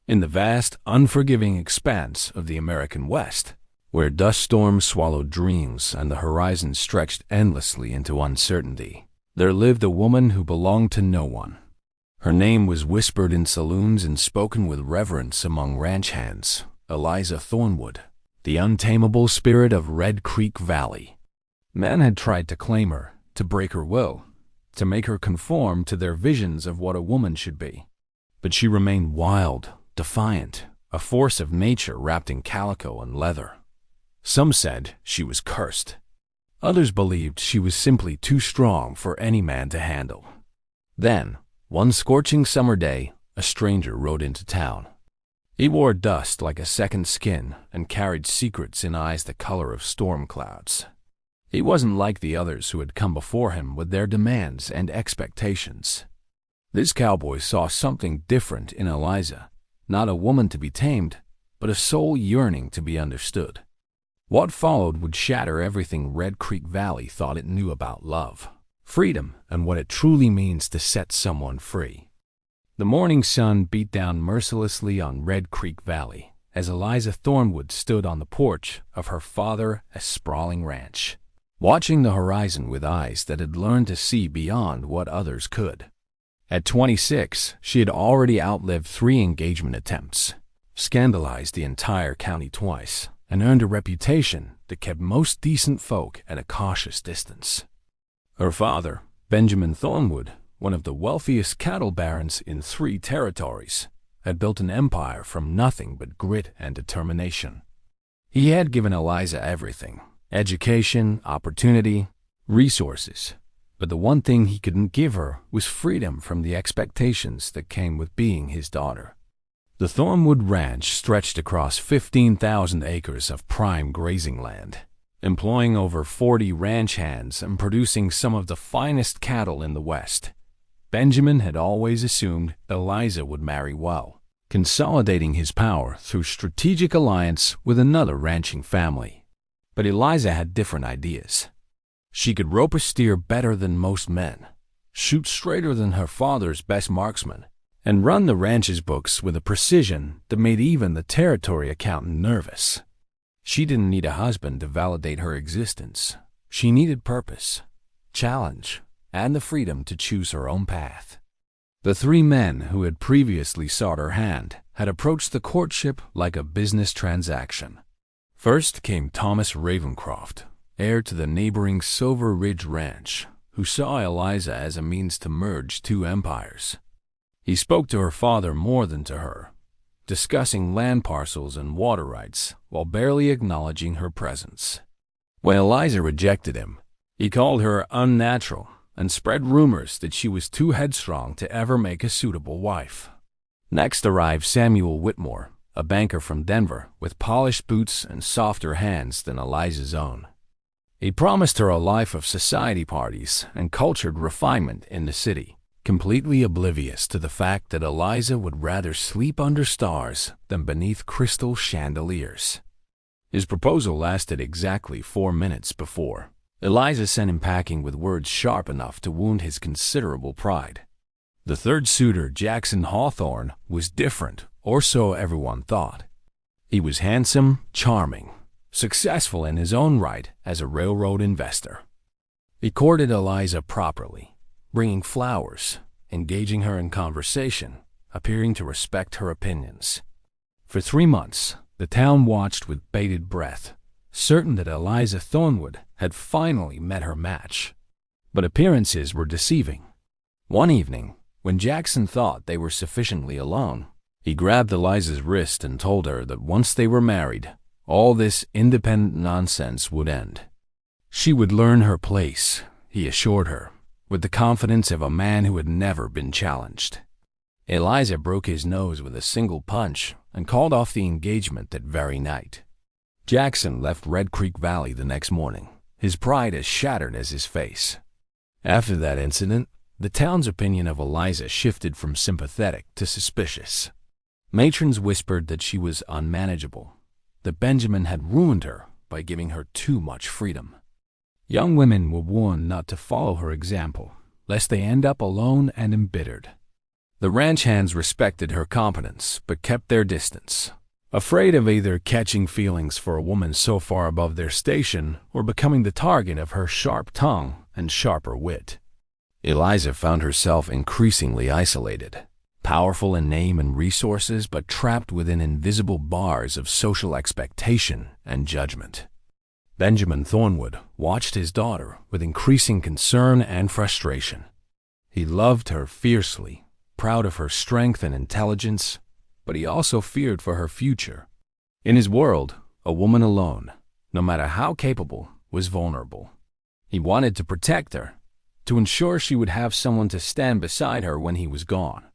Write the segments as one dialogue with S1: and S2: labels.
S1: In the vast, unforgiving expanse of the American West, where dust storms swallowed dreams and the horizon stretched endlessly into uncertainty, there lived a woman who belonged to no one. Her name was whispered in saloons and spoken with reverence among ranch hands: Eliza Thornwood, the untamable spirit of Red Creek Valley. Men had tried to claim her, to break her will, to make her conform to their visions of what a woman should be. But she remained wild, defiant, a force of nature wrapped in calico and leather. Some said she was cursed. Others believed she was simply too strong for any man to handle. Then, one scorching summer day, a stranger rode into town. He wore dust like a second skin and carried secrets in eyes the color of storm clouds. He wasn't like the others who had come before him with their demands and expectations. This cowboy saw something different in Eliza, not a woman to be tamed, but a soul yearning to be understood. What followed would shatter everything Red Creek Valley thought it knew about love, freedom, and what it truly means to set someone free. The morning sun beat down mercilessly on Red Creek Valley as Eliza Thornwood stood on the porch of her father's sprawling ranch, watching the horizon with eyes that had learned to see beyond what others could. At 26, she had already outlived 3 engagement attempts, scandalized the entire county twice, and earned a reputation that kept most decent folk at a cautious distance. Her father, Benjamin Thornwood, one of the wealthiest cattle barons in 3 territories, had built an empire from nothing but grit and determination. He had given Eliza everything: education, opportunity, resources. But the one thing he couldn't give her was freedom from the expectations that came with being his daughter. The Thornwood Ranch stretched across 15,000 acres of prime grazing land, employing over 40 ranch hands and producing some of the finest cattle in the West. Benjamin had always assumed Eliza would marry well, consolidating his power through strategic alliance with another ranching family. But Eliza had different ideas. She could rope a steer better than most men, shoot straighter than her father's best marksman, and run the ranch's books with a precision that made even the territory accountant nervous. She didn't need a husband to validate her existence. She needed purpose, challenge, and the freedom to choose her own path. The 3 men who had previously sought her hand had approached the courtship like a business transaction. First came Thomas Ravencroft, heir to the neighboring Silver Ridge Ranch, who saw Eliza as a means to merge 2 empires. He spoke to her father more than to her, discussing land parcels and water rights while barely acknowledging her presence. When Eliza rejected him, he called her unnatural and spread rumors that she was too headstrong to ever make a suitable wife. Next arrived Samuel Whitmore, a banker from Denver with polished boots and softer hands than Eliza's own. He promised her a life of society parties and cultured refinement in the city, completely oblivious to the fact that Eliza would rather sleep under stars than beneath crystal chandeliers. His proposal lasted exactly 4 minutes before Eliza sent him packing with words sharp enough to wound his considerable pride. The third suitor, Jackson Hawthorne, was different, or so everyone thought. He was handsome, charming, successful in his own right as a railroad investor. He courted Eliza properly, bringing flowers, engaging her in conversation, appearing to respect her opinions. For 3 months, the town watched with bated breath, certain that Eliza Thornwood had finally met her match. But appearances were deceiving. One evening, when Jackson thought they were sufficiently alone, he grabbed Eliza's wrist and told her that once they were married, all this independent nonsense would end. She would learn her place, he assured her, with the confidence of a man who had never been challenged. Eliza broke his nose with a single punch and called off the engagement that very night. Jackson left Red Creek Valley the next morning, his pride as shattered as his face. After that incident, the town's opinion of Eliza shifted from sympathetic to suspicious. Matrons whispered that she was unmanageable, that Benjamin had ruined her by giving her too much freedom. Young women were warned not to follow her example, lest they end up alone and embittered. The ranch hands respected her competence, but kept their distance, afraid of either catching feelings for a woman so far above their station or becoming the target of her sharp tongue and sharper wit. Eliza found herself increasingly isolated, powerful in name and resources, but trapped within invisible bars of social expectation and judgment. Benjamin Thornwood watched his daughter with increasing concern and frustration. He loved her fiercely, proud of her strength and intelligence, but he also feared for her future. In his world, a woman alone, no matter how capable, was vulnerable. He wanted to protect her, to ensure she would have someone to stand beside her when he was gone.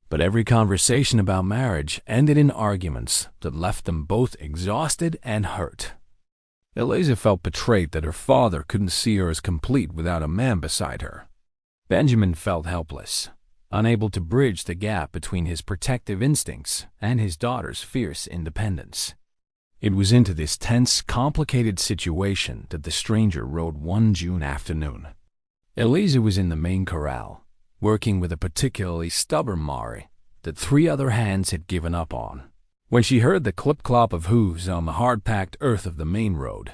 S1: But every conversation about marriage ended in arguments that left them both exhausted and hurt. Eliza felt betrayed that her father couldn't see her as complete without a man beside her. Benjamin felt helpless, unable to bridge the gap between his protective instincts and his daughter's fierce independence. It was into this tense, complicated situation that the stranger rode one June afternoon. Eliza was in the main corral, working with a particularly stubborn Maori that 3 other hands had given up on, when she heard the clip-clop of hooves on the hard-packed earth of the main road.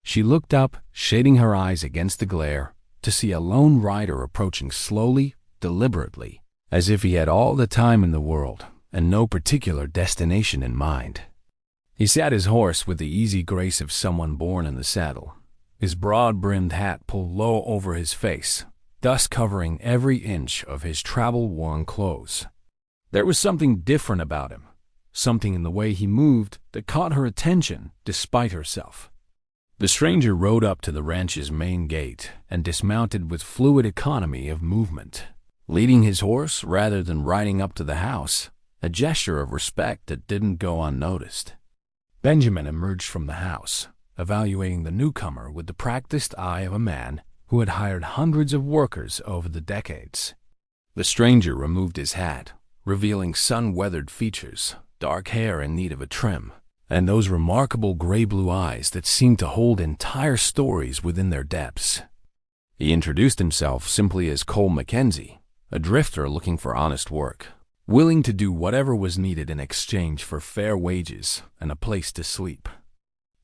S1: She looked up, shading her eyes against the glare, to see a lone rider approaching slowly, deliberately, as if he had all the time in the world and no particular destination in mind. He sat his horse with the easy grace of someone born in the saddle, his broad-brimmed hat pulled low over his face, dust covering every inch of his travel-worn clothes. There was something different about him, something in the way he moved that caught her attention despite herself. The stranger rode up to the ranch's main gate and dismounted with fluid economy of movement, leading his horse rather than riding up to the house, a gesture of respect that didn't go unnoticed. Benjamin emerged from the house, evaluating the newcomer with the practiced eye of a man who had hired hundreds of workers over the decades. The stranger removed his hat, revealing sun-weathered features, dark hair in need of a trim, and those remarkable gray-blue eyes that seemed to hold entire stories within their depths. He introduced himself simply as Cole Mackenzie, a drifter looking for honest work, willing to do whatever was needed in exchange for fair wages and a place to sleep.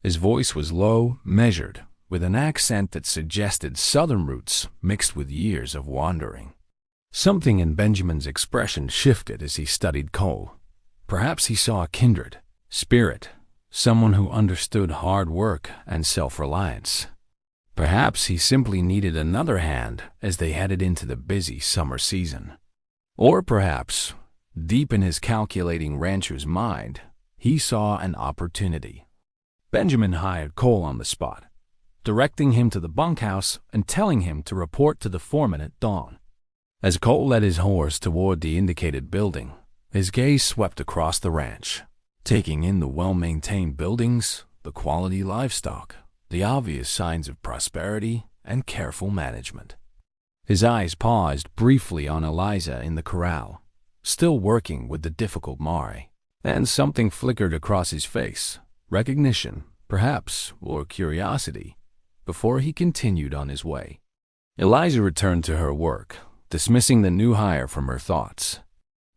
S1: His voice was low, measured, with an accent that suggested southern roots mixed with years of wandering. Something in Benjamin's expression shifted as he studied Cole. Perhaps he saw a kindred spirit, someone who understood hard work and self-reliance. Perhaps he simply needed another hand as they headed into the busy summer season. Or perhaps, deep in his calculating rancher's mind, he saw an opportunity. Benjamin hired Cole on the spot, directing him to the bunkhouse and telling him to report to the foreman at dawn. As Cole led his horse toward the indicated building, his gaze swept across the ranch, taking in the well-maintained buildings, the quality livestock, the obvious signs of prosperity and careful management. His eyes paused briefly on Eliza in the corral, still working with the difficult Maori, and something flickered across his face, recognition, perhaps, or curiosity, before he continued on his way. Eliza returned to her work, dismissing the new hire from her thoughts.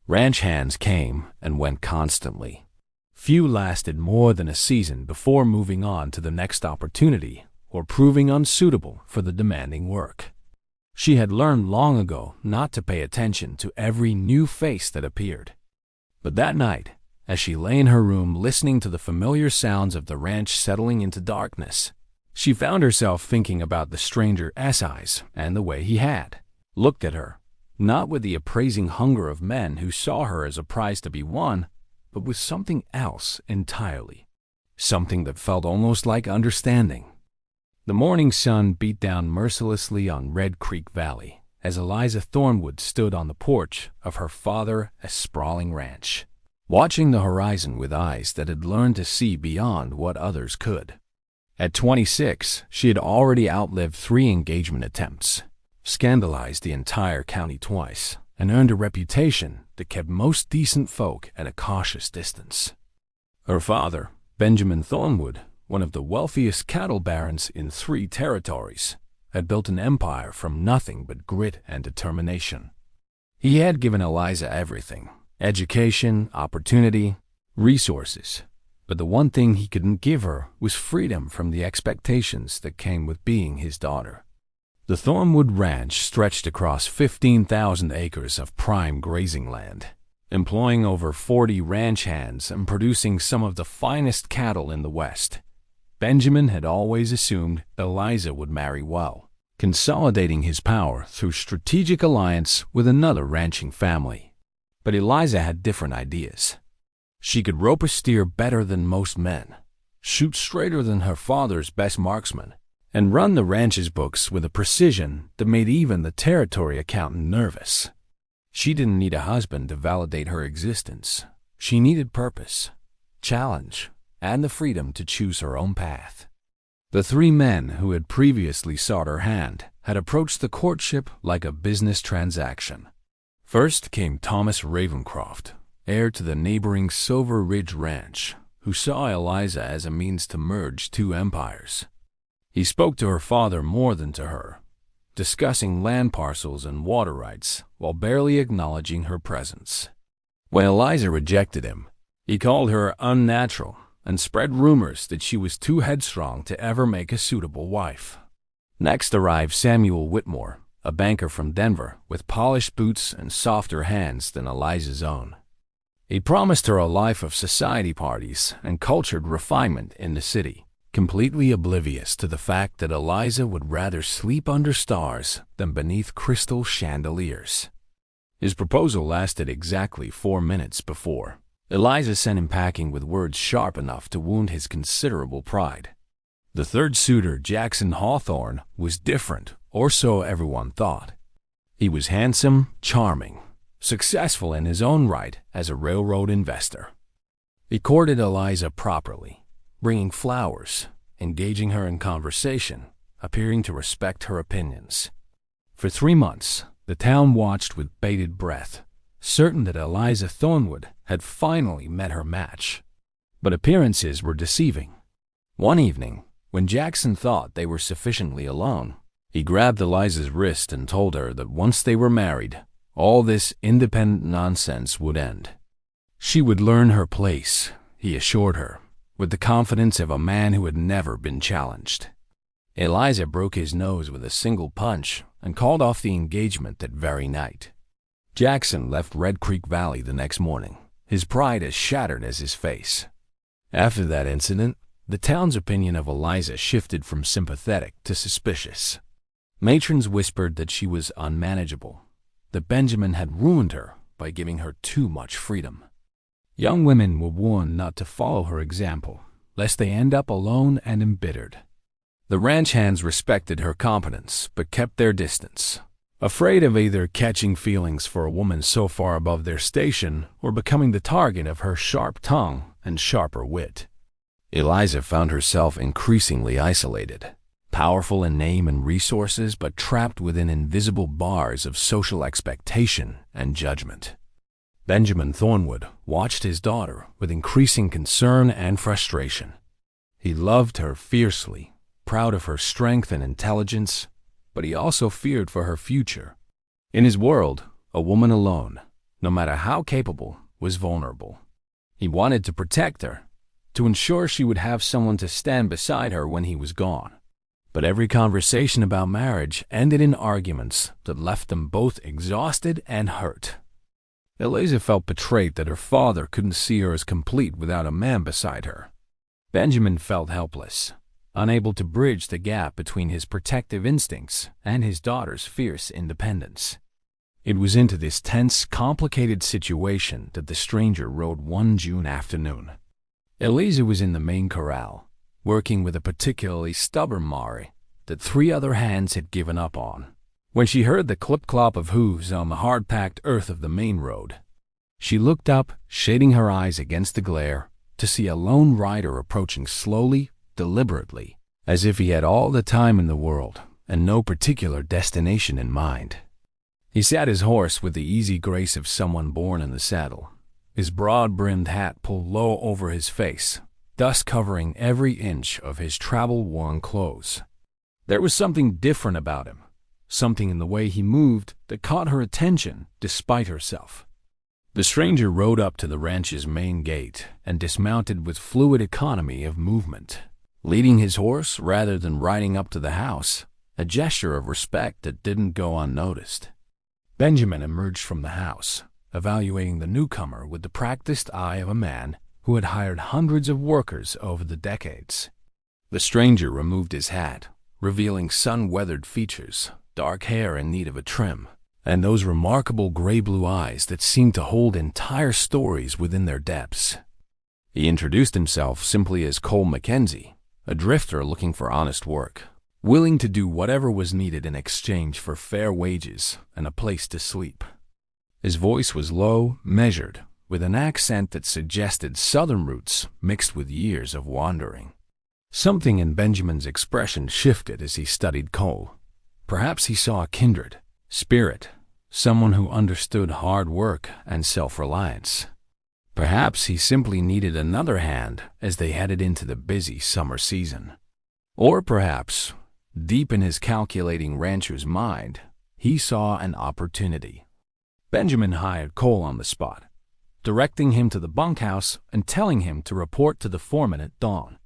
S1: Ranch hands came and went constantly. Few lasted more than a season before moving on to the next opportunity or proving unsuitable for the demanding work. She had learned long ago not to pay attention to every new face that appeared. But that night, as she lay in her room listening to the familiar sounds of the ranch settling into darkness, she found herself thinking about the stranger's eyes and the way he had looked at her, not with the appraising hunger of men who saw her as a prize to be won, but with something else entirely, something that felt almost like understanding. The morning sun beat down mercilessly on Red Creek Valley as Eliza Thornwood stood on the porch of her father's sprawling ranch, watching the horizon with eyes that had learned to see beyond what others could. At 26, she had already outlived 3 engagement attempts, scandalized the entire county twice, and earned a reputation that kept most decent folk at a cautious distance. Her father, Benjamin Thornwood, one of the wealthiest cattle barons in 3 territories, had built an empire from nothing but grit and determination. He had given Eliza everything: education, opportunity, resources. But the one thing he couldn't give her was freedom from the expectations that came with being his daughter. The Thornwood Ranch stretched across 15,000 acres of prime grazing land, employing over 40 ranch hands and producing some of the finest cattle in the West. Benjamin had always assumed Eliza would marry well, consolidating his power through strategic alliance with another ranching family. But Eliza had different ideas. She could rope a steer better than most men, shoot straighter than her father's best marksman, and run the ranch's books with a precision that made even the territory accountant nervous. She didn't need a husband to validate her existence. She needed purpose, challenge, and the freedom to choose her own path. The three men who had previously sought her hand had approached the courtship like a business transaction. First came Thomas Ravencroft, heir to the neighboring Silver Ridge Ranch, who saw Eliza as a means to merge two empires. He spoke to her father more than to her, discussing land parcels and water rights while barely acknowledging her presence. When Eliza rejected him, he called her unnatural and spread rumors that she was too headstrong to ever make a suitable wife. Next arrived Samuel Whitmore, a banker from Denver with polished boots and softer hands than Eliza's own. He promised her a life of society parties and cultured refinement in the city, completely oblivious to the fact that Eliza would rather sleep under stars than beneath crystal chandeliers. His proposal lasted exactly 4 minutes before Eliza sent him packing with words sharp enough to wound his considerable pride. The third suitor, Jackson Hawthorne, was different, or so everyone thought. He was handsome, charming, successful in his own right as a railroad investor. He courted Eliza properly, bringing flowers, engaging her in conversation, appearing to respect her opinions. For 3 months, the town watched with bated breath, certain that Eliza Thornwood had finally met her match. But appearances were deceiving. One evening, when Jackson thought they were sufficiently alone, he grabbed Eliza's wrist and told her that once they were married, all this independent nonsense would end. She would learn her place, he assured her, with the confidence of a man who had never been challenged. Eliza broke his nose with a single punch and called off the engagement that very night. Jackson left Red Creek Valley the next morning, his pride as shattered as his face. After that incident, the town's opinion of Eliza shifted from sympathetic to suspicious. Matrons whispered that she was unmanageable, that Benjamin had ruined her by giving her too much freedom. Young women were warned not to follow her example, lest they end up alone and embittered. The ranch hands respected her competence, but kept their distance, afraid of either catching feelings for a woman so far above their station or becoming the target of her sharp tongue and sharper wit. Eliza found herself increasingly isolated, powerful in name and resources, but trapped within invisible bars of social expectation and judgment. Benjamin Thornwood watched his daughter with increasing concern and frustration. He loved her fiercely, proud of her strength and intelligence, but he also feared for her future. In his world, a woman alone, no matter how capable, was vulnerable. He wanted to protect her, to ensure she would have someone to stand beside her when he was gone. But every conversation about marriage ended in arguments that left them both exhausted and hurt. Eliza felt betrayed that her father couldn't see her as complete without a man beside her. Benjamin felt helpless, unable to bridge the gap between his protective instincts and his daughter's fierce independence. It was into this tense, complicated situation that the stranger rode one June afternoon. Eliza was in the main corral, working with a particularly stubborn Maori that 3 other hands had given up on, when she heard the clip-clop of hooves on the hard-packed earth of the main road. She looked up, shading her eyes against the glare, to see a lone rider approaching slowly, deliberately, as if he had all the time in the world and no particular destination in mind. He sat his horse with the easy grace of someone born in the saddle, his broad-brimmed hat pulled low over his face, dust covering every inch of his travel-worn clothes. There was something different about him, something in the way he moved that caught her attention despite herself. The stranger rode up to the ranch's main gate and dismounted with fluid economy of movement, leading his horse rather than riding up to the house, a gesture of respect that didn't go unnoticed. Benjamin emerged from the house, evaluating the newcomer with the practiced eye of a man who had hired hundreds of workers over the decades. The stranger removed his hat, revealing sun-weathered features, dark hair in need of a trim, and those remarkable gray-blue eyes that seemed to hold entire stories within their depths. He introduced himself simply as Cole Mackenzie, a drifter looking for honest work, willing to do whatever was needed in exchange for fair wages and a place to sleep. His voice was low, measured, with an accent that suggested southern roots mixed with years of wandering. Something in Benjamin's expression shifted as he studied Cole. Perhaps he saw a kindred spirit, someone who understood hard work and self-reliance. Perhaps he simply needed another hand as they headed into the busy summer season. Or perhaps, deep in his calculating rancher's mind, he saw an opportunity. Benjamin hired Cole on the spot, directing him to the bunkhouse and telling him to report to the foreman at dawn.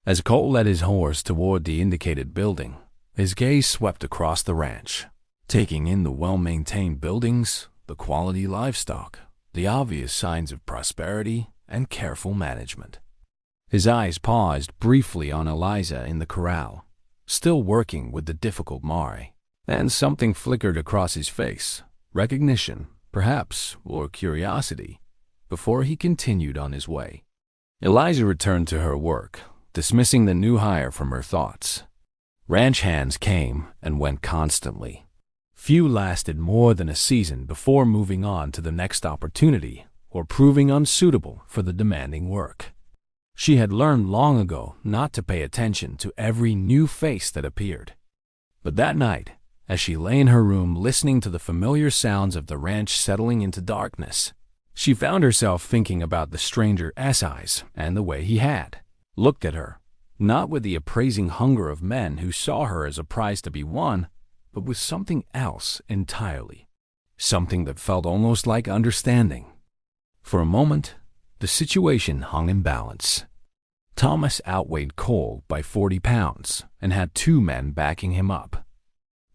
S1: As Cole led his horse toward the indicated building, his gaze swept across the ranch, taking in the well-maintained buildings, the quality livestock, the obvious signs of prosperity and careful management. His eyes paused briefly on Eliza in the corral, still working with the difficult Mari, and something flickered across his face, recognition, perhaps, or curiosity, before he continued on his way. Eliza returned to her work, dismissing the new hire from her thoughts. Ranch hands came and went constantly. Few lasted more than a season before moving on to the next opportunity or proving unsuitable for the demanding work. She had learned long ago not to pay attention to every new face that appeared. But that night, as she lay in her room listening to the familiar sounds of the ranch settling into darkness, she found herself thinking about the stranger's eyes and the way he had looked at her, not with the appraising hunger of men who saw her as a prize to be won, but with something else entirely, something that felt almost like understanding. For a moment, the situation hung in balance. Thomas outweighed Cole by 40 pounds and had 2 men backing him up.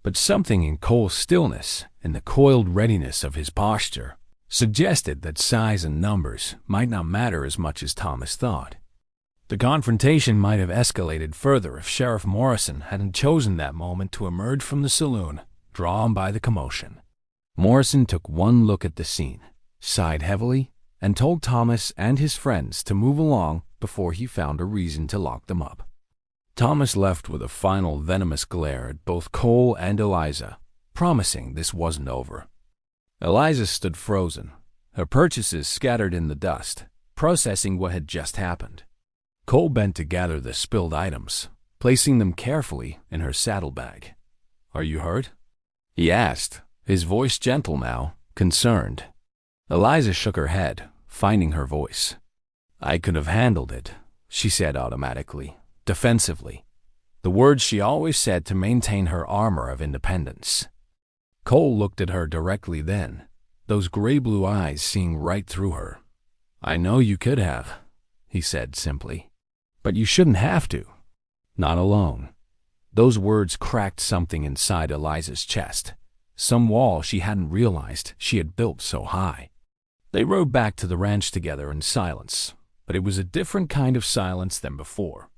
S1: But something in Cole's stillness and the coiled readiness of his posture suggested that size and numbers might not matter as much as Thomas thought. The confrontation might have escalated further if Sheriff Morrison hadn't chosen that moment to emerge from the saloon, drawn by the commotion. Morrison took one look at the scene, sighed heavily, and told Thomas and his friends to move along before he found a reason to lock them up. Thomas left with a final venomous glare at both Cole and Eliza, promising this wasn't over. Eliza stood frozen, her purchases scattered in the dust, processing what had just happened. Cole bent to gather the spilled items, placing them carefully in her saddlebag. "Are you hurt?" he asked, his voice gentle now, concerned. Eliza shook her head, finding her voice. "I could have handled it," she said automatically, defensively, the words she always said to maintain her armor of independence. Cole looked at her directly then, those gray-blue eyes seeing right through her. "I know you could have," he said simply. "But you shouldn't have to. Not alone." Those words cracked something inside Eliza's chest, some wall she hadn't realized she had built so high. They rode back to the ranch together in silence, but it was a different kind of silence than before,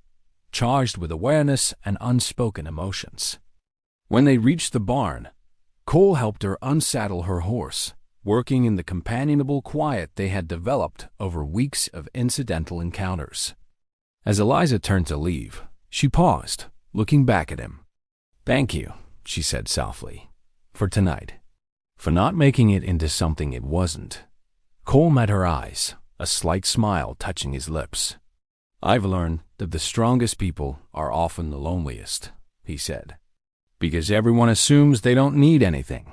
S1: charged with awareness and unspoken emotions. When they reached the barn, Cole helped her unsaddle her horse, working in the companionable quiet they had developed over weeks of incidental encounters. As Eliza turned to leave, she paused, looking back at him. "Thank you," she said softly, "for tonight, for not making it into something it wasn't." Cole met her eyes, a slight smile touching his lips. "I've learned that the strongest people are often the loneliest," he said, "because everyone assumes they don't need anything.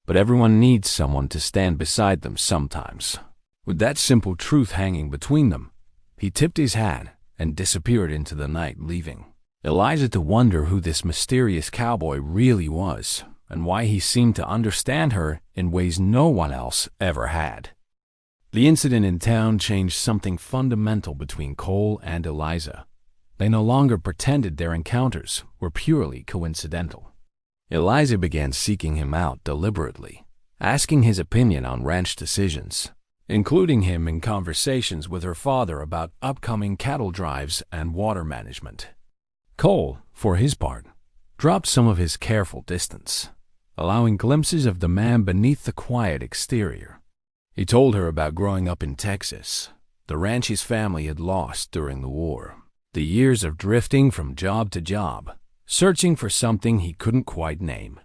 S1: But everyone needs someone to stand beside them sometimes." With that simple truth hanging between them, he tipped his hat and disappeared into the night, leaving Eliza to wonder who this mysterious cowboy really was and why he seemed to understand her in ways no one else ever had. The incident in town changed something fundamental between Cole and Eliza. They no longer pretended their encounters were purely coincidental. Eliza began seeking him out deliberately, asking his opinion on ranch decisions, including him in conversations with her father about upcoming cattle drives and water management. Cole, for his part, dropped some of his careful distance, allowing glimpses of the man beneath the quiet exterior. He told her about growing up in Texas, the ranch his family had lost during the war, the years of drifting from job to job, searching for something he couldn't quite name.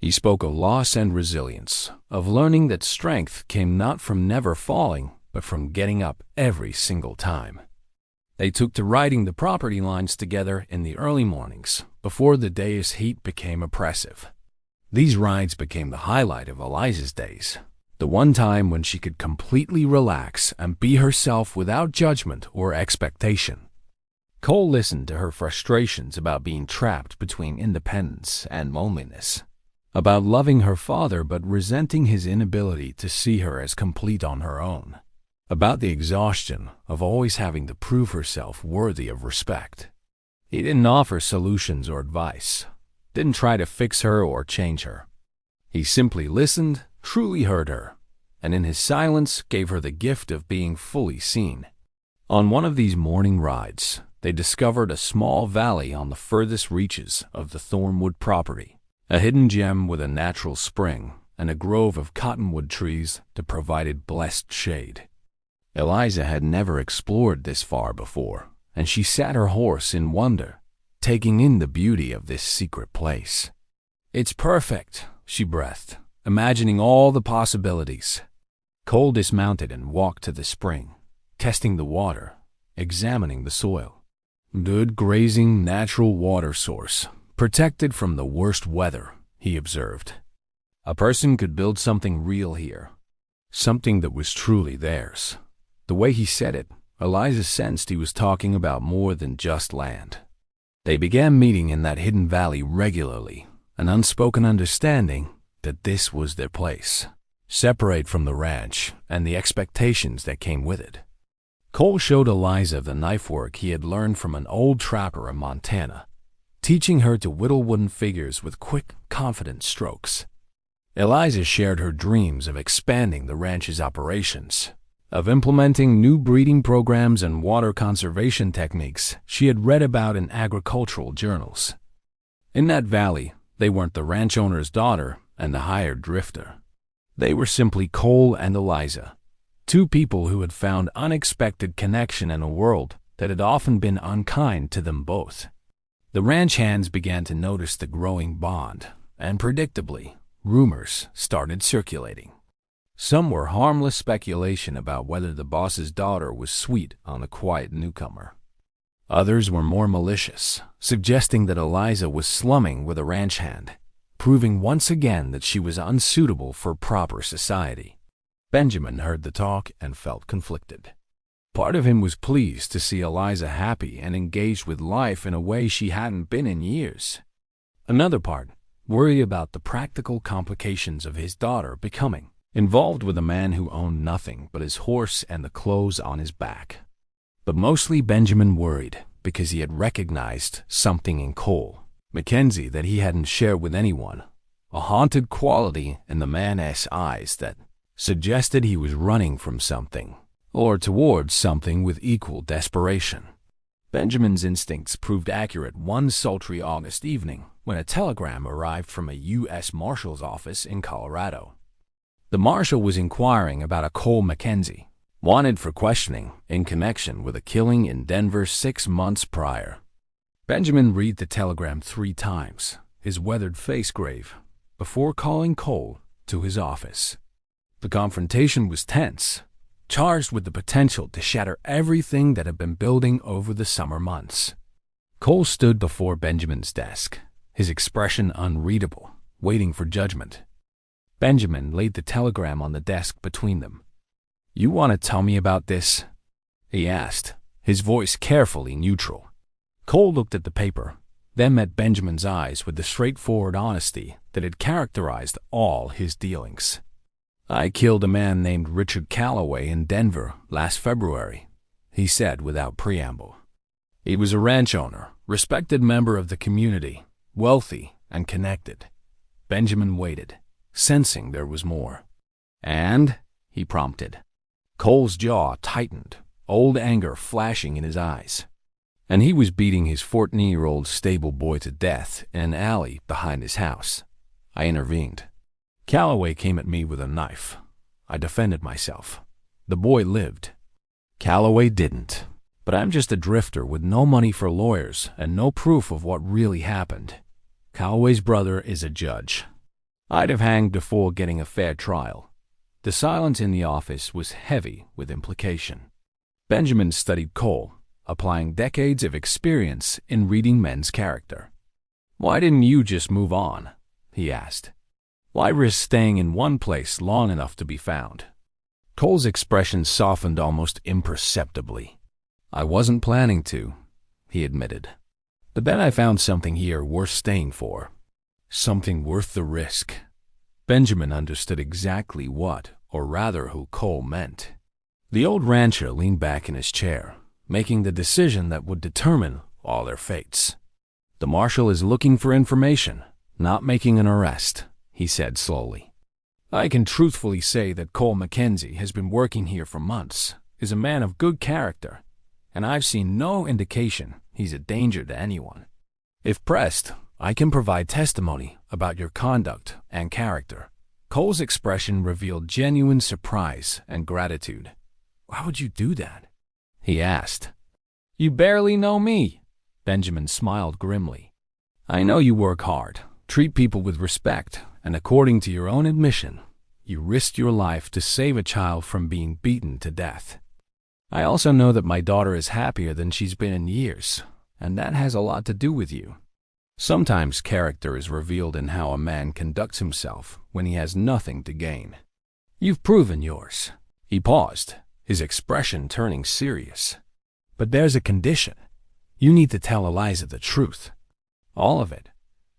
S1: He spoke of loss and resilience, of learning that strength came not from never falling, but from getting up every single time. They took to riding the property lines together in the early mornings, before the day's heat became oppressive. These rides became the highlight of Eliza's days, the one time when she could completely relax and be herself without judgment or expectation. Cole listened to her frustrations about being trapped between independence and loneliness, about loving her father but resenting his inability to see her as complete on her own, about the exhaustion of always having to prove herself worthy of respect. He didn't offer solutions or advice, didn't try to fix her or change her. He simply listened, truly heard her, and in his silence gave her the gift of being fully seen. On one of these morning rides, they discovered a small valley on the furthest reaches of the Thornwood property, a hidden gem with a natural spring and a grove of cottonwood trees that provided blessed shade. Eliza had never explored this far before, and she sat her horse in wonder, taking in the beauty of this secret place. "It's perfect," she breathed, imagining all the possibilities. Cole dismounted and walked to the spring, testing the water, examining the soil. Good grazing, natural water source, protected from the worst weather, he observed. A person could build something real here, something that was truly theirs. The way he said it, Eliza sensed he was talking about more than just land. They began meeting in that hidden valley regularly, an unspoken understanding that this was their place, separate from the ranch and the expectations that came with it. Cole showed Eliza the knife work he had learned from an old trapper in Montana, teaching her to whittle wooden figures with quick, confident strokes. Eliza shared her dreams of expanding the ranch's operations, of implementing new breeding programs and water conservation techniques she had read about in agricultural journals. In that valley, they weren't the ranch owner's daughter and the hired drifter. They were simply Cole and Eliza, two people who had found unexpected connection in a world that had often been unkind to them both. The ranch hands began to notice the growing bond, and predictably, rumors started circulating. Some were harmless speculation about whether the boss's daughter was sweet on the quiet newcomer. Others were more malicious, suggesting that Eliza was slumming with a ranch hand, proving once again that she was unsuitable for proper society. Benjamin heard the talk and felt conflicted. Part of him was pleased to see Eliza happy and engaged with life in a way she hadn't been in years. Another part worried about the practical complications of his daughter becoming involved with a man who owned nothing but his horse and the clothes on his back. But mostly Benjamin worried because he had recognized something in Cole, Mackenzie, that he hadn't shared with anyone, a haunted quality in the man's eyes that suggested he was running from something, or towards something with equal desperation. Benjamin's instincts proved accurate one sultry August evening when a telegram arrived from a U.S. Marshal's office in Colorado. The Marshal was inquiring about a Cole Mackenzie, wanted for questioning in connection with a killing in Denver 6 months prior. Benjamin read the telegram 3 times, his weathered face grave, before calling Cole to his office. The confrontation was tense, charged with the potential to shatter everything that had been building over the summer months. Cole stood before Benjamin's desk, his expression unreadable, waiting for judgment. Benjamin laid the telegram on the desk between them. "You want to tell me about this?" he asked, his voice carefully neutral. Cole looked at the paper, then met Benjamin's eyes with the straightforward honesty that had characterized all his dealings. "I killed a man named Richard Calloway in Denver last February," he said without preamble. He was a ranch owner, respected member of the community, wealthy and connected. Benjamin waited, sensing there was more. "And?" he prompted. Cole's jaw tightened, old anger flashing in his eyes. "And he was beating his 14-year-old stable boy to death in an alley behind his house." I intervened. "Calloway came at me with a knife. I defended myself. The boy lived. Calloway didn't. But I'm just a drifter with no money for lawyers and no proof of what really happened. Calloway's brother is a judge. I'd have hanged before getting a fair trial." The silence in the office was heavy with implication. Benjamin studied Cole, applying decades of experience in reading men's character. "Why didn't you just move on?" he asked. "Why risk staying in one place long enough to be found?" Cole's expression softened almost imperceptibly. "I wasn't planning to," he admitted. "But then I found something here worth staying for. Something worth the risk." Benjamin understood exactly what, or rather who, Cole meant. The old rancher leaned back in his chair, making the decision that would determine all their fates. "The marshal is looking for information, not making an arrest," he said slowly. "I can truthfully say that Cole Mackenzie has been working here for months, is a man of good character, and I've seen no indication he's a danger to anyone. If pressed, I can provide testimony about your conduct and character." Cole's expression revealed genuine surprise and gratitude. "Why would you do that?" he asked. "You barely know me," Benjamin smiled grimly. "I know you work hard, treat people with respect, and according to your own admission, you risked your life to save a child from being beaten to death. I also know that my daughter is happier than she's been in years, and that has a lot to do with you. Sometimes character is revealed in how a man conducts himself when he has nothing to gain. You've proven yours." He paused, his expression turning serious. "But there's a condition. You need to tell Eliza the truth. All of it.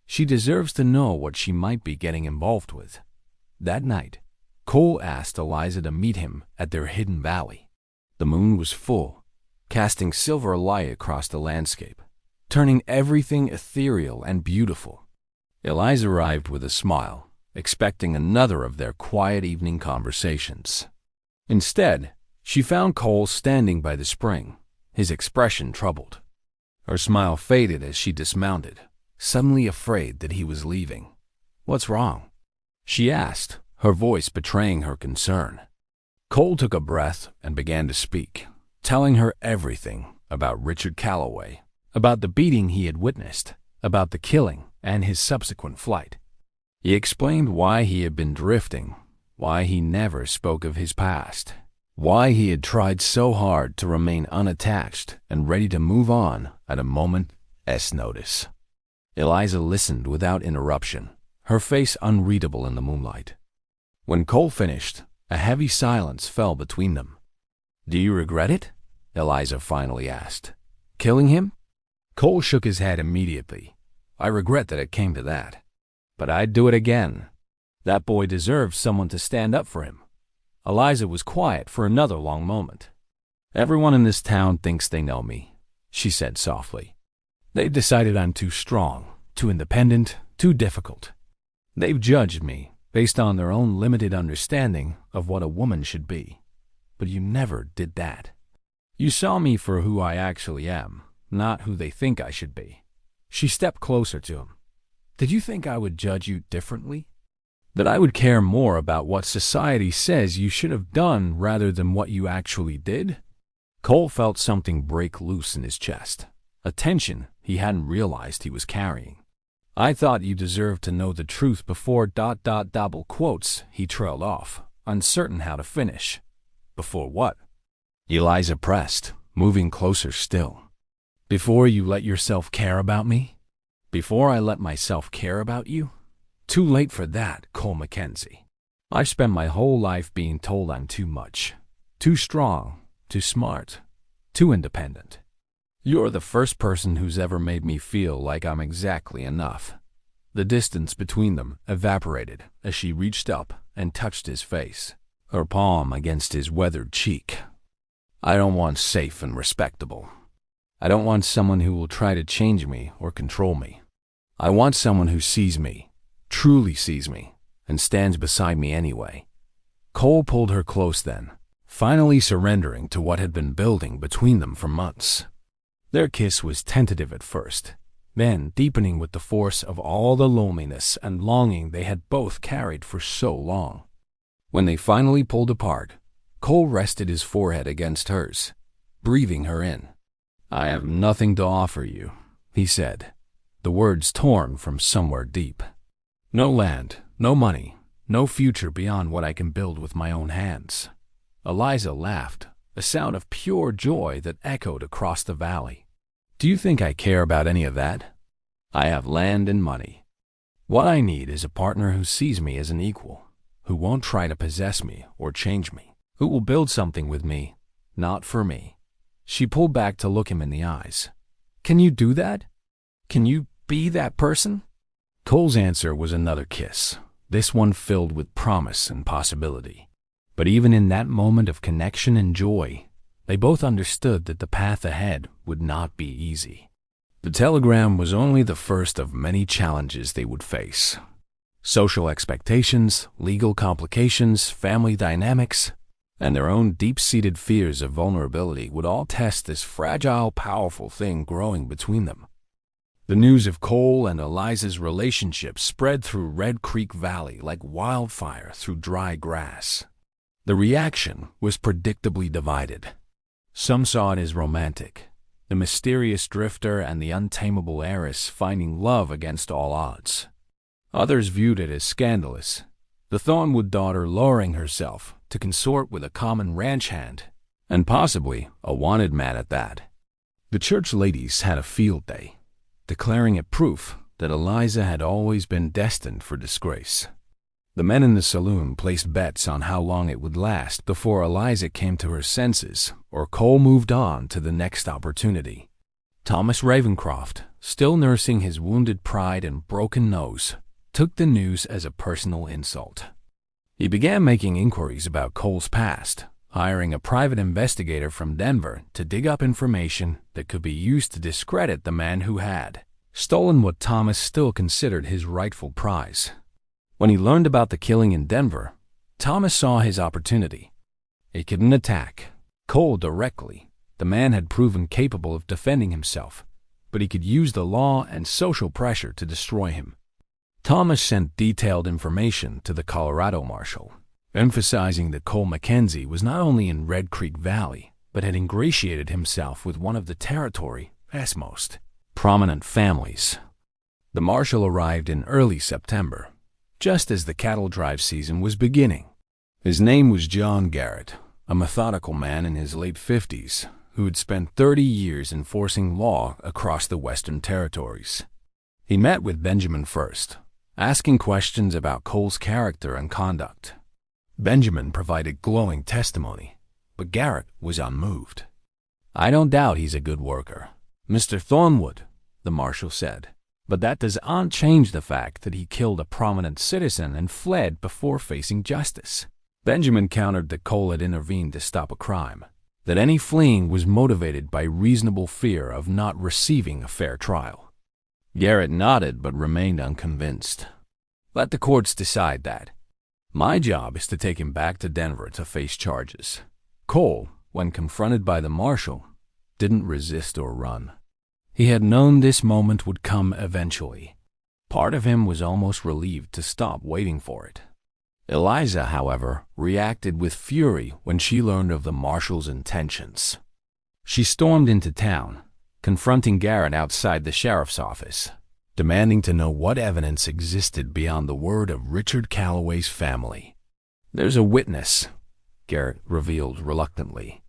S1: She deserves to know what she might be getting involved with." That night, Cole asked Eliza to meet him at their hidden valley. The moon was full, casting silver light across the landscape, turning everything ethereal and beautiful. Eliza arrived with a smile, expecting another of their quiet evening conversations. Instead, she found Cole standing by the spring, his expression troubled. Her smile faded as she dismounted, suddenly afraid that he was leaving. "What's wrong?" she asked, her voice betraying her concern. Cole took a breath and began to speak, telling her everything about Richard Calloway, about the beating he had witnessed, about the killing and his subsequent flight. He explained why he had been drifting, why he never spoke of his past, why he had tried so hard to remain unattached and ready to move on at a moment's notice. Eliza listened without interruption, her face unreadable in the moonlight. When Cole finished, a heavy silence fell between them. "Do you regret it?" Eliza finally asked. "Killing him?" Cole shook his head immediately. "I regret that it came to that. But I'd do it again. That boy deserves someone to stand up for him." Eliza was quiet for another long moment. "Everyone in this town thinks they know me," she said softly. "They've decided I'm too strong, too independent, too difficult. They've judged me based on their own limited understanding of what a woman should be. But you never did that. You saw me for who I actually am, not who they think I should be." She stepped closer to him. "Did you think I would judge you differently? That I would care more about what society says you should have done rather than what you actually did?" Cole felt something break loose in his chest, a tension he hadn't realized he was carrying. "I thought you deserved to know the truth before ... double quotes," he trailed off, uncertain how to finish. "Before what?" Eliza pressed, moving closer still. "Before you let yourself care about me? Before I let myself care about you? Too late for that, Cole Mackenzie. I've spent my whole life being told I'm too much, too strong, too smart, too independent. You're the first person who's ever made me feel like I'm exactly enough." The distance between them evaporated as she reached up and touched his face, her palm against his weathered cheek. "I don't want safe and respectable. I don't want someone who will try to change me or control me. I want someone who sees me, truly sees me, and stands beside me anyway." Cole pulled her close then, finally surrendering to what had been building between them for months. Their kiss was tentative at first, then deepening with the force of all the loneliness and longing they had both carried for so long. When they finally pulled apart, Cole rested his forehead against hers, breathing her in. "I have nothing to offer you," he said, the words torn from somewhere deep. "No land, no money, no future beyond what I can build with my own hands." Eliza laughed, a sound of pure joy that echoed across the valley. "Do you think I care about any of that? I have land and money. What I need is a partner who sees me as an equal, who won't try to possess me or change me, who will build something with me, not for me." She pulled back to look him in the eyes. "Can you do that? Can you be that person?" Cole's answer was another kiss, this one filled with promise and possibility. But even in that moment of connection and joy, they both understood that the path ahead would not be easy. The telegram was only the first of many challenges they would face. Social expectations, legal complications, family dynamics, and their own deep-seated fears of vulnerability would all test this fragile, powerful thing growing between them. The news of Cole and Eliza's relationship spread through Red Creek Valley like wildfire through dry grass. The reaction was predictably divided. Some saw it as romantic, the mysterious drifter and the untamable heiress finding love against all odds. Others viewed it as scandalous, the Thornwood daughter lowering herself to consort with a common ranch hand, and possibly a wanted man at that. The church ladies had a field day, declaring it proof that Eliza had always been destined for disgrace. The men in the saloon placed bets on how long it would last before Eliza came to her senses or Cole moved on to the next opportunity. Thomas Ravencroft, still nursing his wounded pride and broken nose, took the news as a personal insult. He began making inquiries about Cole's past, hiring a private investigator from Denver to dig up information that could be used to discredit the man who had stolen what Thomas still considered his rightful prize. When he learned about the killing in Denver, Thomas saw his opportunity. He couldn't attack Cole directly. The man had proven capable of defending himself, but he could use the law and social pressure to destroy him. Thomas sent detailed information to the Colorado Marshal, emphasizing that Cole Mackenzie was not only in Red Creek Valley, but had ingratiated himself with one of the territory's most prominent families. The Marshal arrived in early September, just as the cattle drive season was beginning. His name was John Garrett, a methodical man in his late 50s who had spent 30 years enforcing law across the Western Territories. He met with Benjamin first, asking questions about Cole's character and conduct. Benjamin provided glowing testimony, but Garrett was unmoved. "I don't doubt he's a good worker, Mr. Thornwood," the Marshal said, "but that does not change the fact that he killed a prominent citizen and fled before facing justice." Benjamin countered that Cole had intervened to stop a crime, that any fleeing was motivated by reasonable fear of not receiving a fair trial. Garrett nodded but remained unconvinced. "Let the courts decide that. My job is to take him back to Denver to face charges." Cole, when confronted by the Marshal, didn't resist or run. He had known this moment would come eventually. Part of him was almost relieved to stop waiting for it. Eliza, however, reacted with fury when she learned of the Marshal's intentions. She stormed into town, confronting Garrett outside the sheriff's office, demanding to know what evidence existed beyond the word of Richard Calloway's family. "There's a witness," Garrett revealed reluctantly.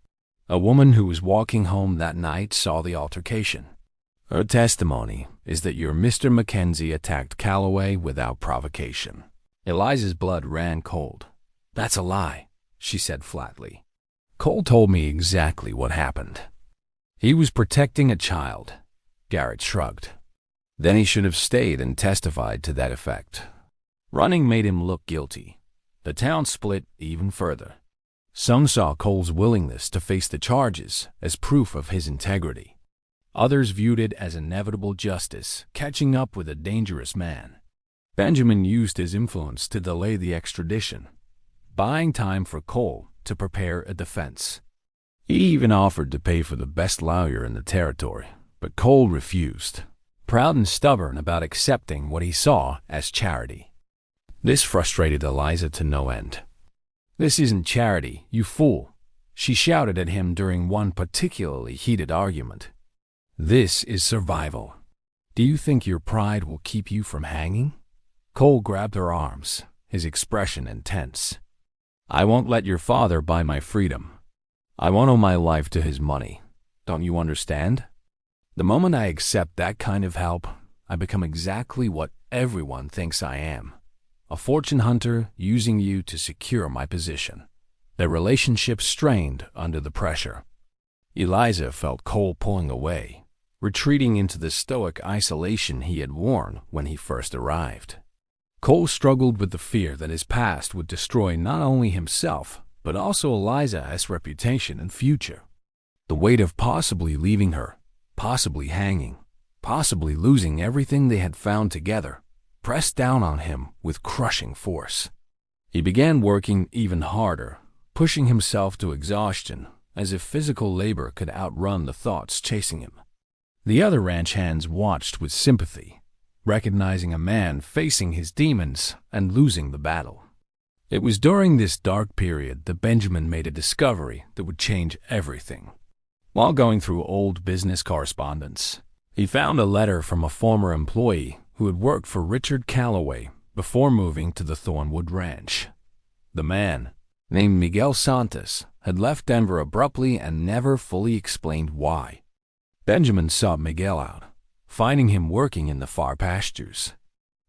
S1: "A woman who was walking home that night saw the altercation. Her testimony is that your Mr. Mackenzie attacked Calloway without provocation." Eliza's blood ran cold. "That's a lie," she said flatly. "Cole told me exactly what happened." He was protecting a child. Garrett shrugged. Then he should have stayed and testified to that effect. Running made him look guilty. The town split even further. Some saw Cole's willingness to face the charges as proof of his integrity. Others viewed it as inevitable justice, catching up with a dangerous man. Benjamin used his influence to delay the extradition, buying time for Cole to prepare a defense. He even offered to pay for the best lawyer in the territory, but Cole refused, proud and stubborn about accepting what he saw as charity. This frustrated Eliza to no end. "This isn't charity, you fool," she shouted at him during one particularly heated argument. "This is survival. Do you think your pride will keep you from hanging?" Cole grabbed her arms, his expression intense. "I won't let your father buy my freedom. I won't owe my life to his money. Don't you understand? The moment I accept that kind of help, I become exactly what everyone thinks I am. A fortune hunter using you to secure my position." Their relationship strained under the pressure. Eliza felt Cole pulling away, retreating into the stoic isolation he had worn when he first arrived. Cole struggled with the fear that his past would destroy not only himself, but also Eliza's reputation and future. The weight of possibly leaving her, possibly hanging, possibly losing everything they had found together, pressed down on him with crushing force. He began working even harder, pushing himself to exhaustion, as if physical labor could outrun the thoughts chasing him. The other ranch hands watched with sympathy, recognizing a man facing his demons and losing the battle. It was during this dark period that Benjamin made a discovery that would change everything. While going through old business correspondence, he found a letter from a former employee who had worked for Richard Calloway before moving to the Thornwood Ranch. The man, named Miguel Santos, had left Denver abruptly and never fully explained why. Benjamin sought Miguel out, finding him working in the far pastures.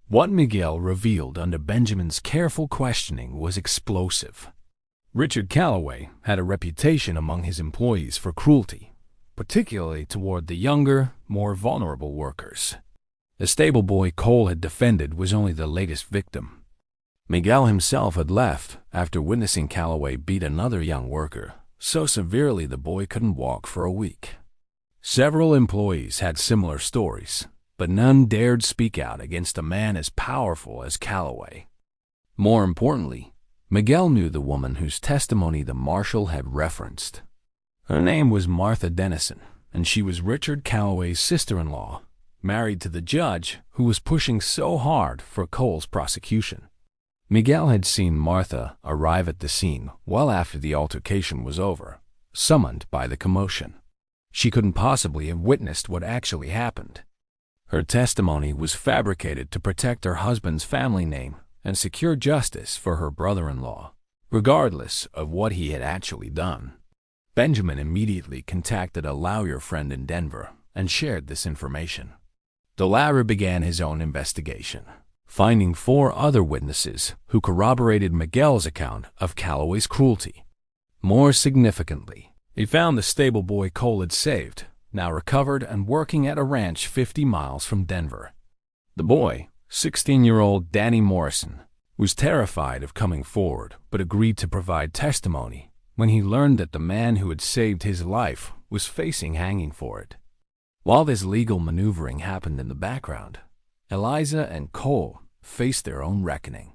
S1: What Miguel revealed under Benjamin's careful questioning was explosive. Richard Calloway had a reputation among his employees for cruelty, particularly toward the younger, more vulnerable workers. The stable boy Cole had defended was only the latest victim. Miguel himself had left after witnessing Calloway beat another young worker so severely the boy couldn't walk for a week. Several employees had similar stories, but none dared speak out against a man as powerful as Calloway. More importantly, Miguel knew the woman whose testimony the marshal had referenced. Her name was Martha Dennison, and she was Richard Calloway's sister-in-law, married to the judge who was pushing so hard for Cole's prosecution. Miguel had seen Martha arrive at the scene well after the altercation was over, summoned by the commotion. She couldn't possibly have witnessed what actually happened. Her testimony was fabricated to protect her husband's family name and secure justice for her brother-in-law, regardless of what he had actually done. Benjamin immediately contacted a lawyer friend in Denver and shared this information. The lawyer began his own investigation, finding 4 other witnesses who corroborated Miguel's account of Calloway's cruelty. More significantly, he found the stable boy Cole had saved, now recovered and working at a ranch 50 miles from Denver. The boy, 16-year-old Danny Morrison, was terrified of coming forward but agreed to provide testimony when he learned that the man who had saved his life was facing hanging for it. While this legal maneuvering happened in the background, Eliza and Cole faced their own reckoning.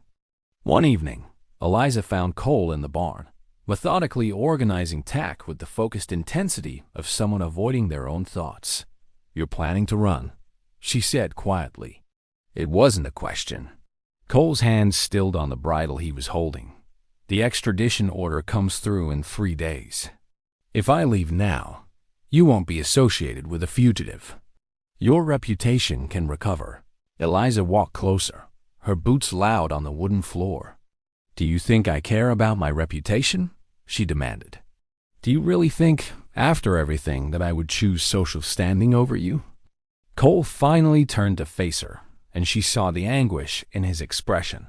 S1: One evening, Eliza found Cole in the barn, methodically organizing tack with the focused intensity of someone avoiding their own thoughts. "You're planning to run," she said quietly. It wasn't a question. Cole's hands stilled on the bridle he was holding. "The extradition order comes through in 3 days. If I leave now, you won't be associated with a fugitive. Your reputation can recover." Eliza walked closer, her boots loud on the wooden floor. "Do you think I care about my reputation?" she demanded. "Do you really think, after everything, that I would choose social standing over you?" Cole finally turned to face her, and she saw the anguish in his expression.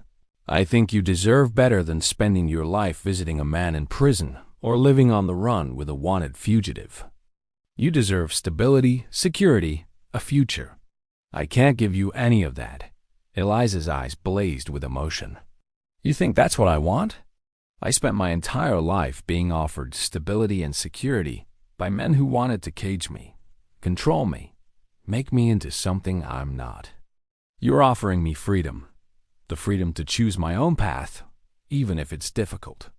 S1: "I think you deserve better than spending your life visiting a man in prison or living on the run with a wanted fugitive." You deserve stability, security, a future. I can't give you any of that." Eliza's eyes blazed with emotion. "You think that's what I want? I spent my entire life being offered stability and security by men who wanted to cage me, control me, make me into something I'm not. You're offering me freedom, the freedom to choose my own path, even if it's difficult.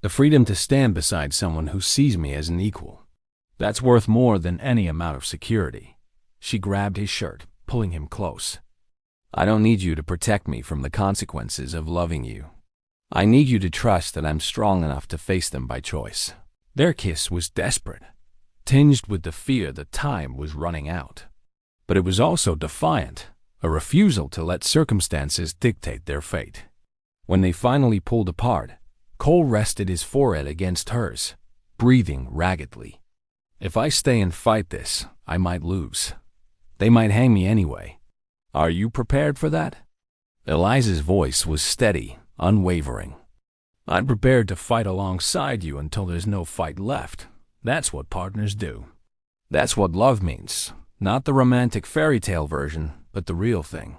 S1: The freedom to stand beside someone who sees me as an equal. That's worth more than any amount of security." She grabbed his shirt, pulling him close. "I don't need you to protect me from the consequences of loving you. I need you to trust that I'm strong enough to face them by choice." Their kiss was desperate, tinged with the fear that time was running out. But it was also defiant, a refusal to let circumstances dictate their fate. When they finally pulled apart, Cole rested his forehead against hers, breathing raggedly. "If I stay and fight this, I might lose. They might hang me anyway. Are you prepared for that?" Eliza's voice was steady, unwavering. "I'm prepared to fight alongside you until there's no fight left. That's what partners do. That's what love means. Not the romantic fairy tale version, but the real thing.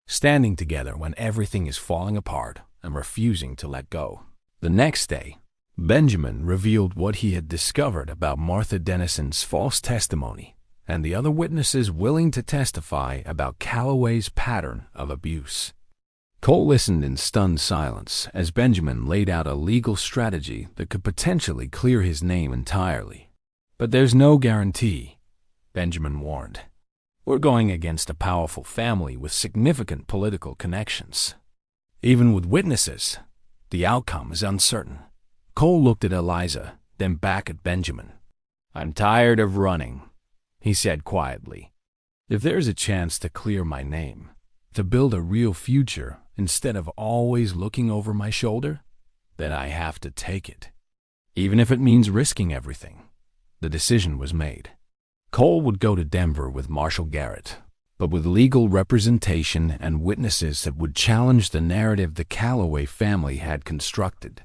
S1: Standing together when everything is falling apart and refusing to let go." The next day, Benjamin revealed what he had discovered about Martha Dennison's false testimony and the other witnesses willing to testify about Calloway's pattern of abuse. Cole listened in stunned silence as Benjamin laid out a legal strategy that could potentially clear his name entirely. "But there's no guarantee," Benjamin warned. "We're going against a powerful family with significant political connections. Even with witnesses, the outcome is uncertain." Cole looked at Eliza, then back at Benjamin. "I'm tired of running," he said quietly. "If there's a chance to clear my name, to build a real future instead of always looking over my shoulder, then I have to take it. Even if it means risking everything." The decision was made. Cole would go to Denver with Marshall Garrett, but with legal representation and witnesses that would challenge the narrative the Calloway family had constructed.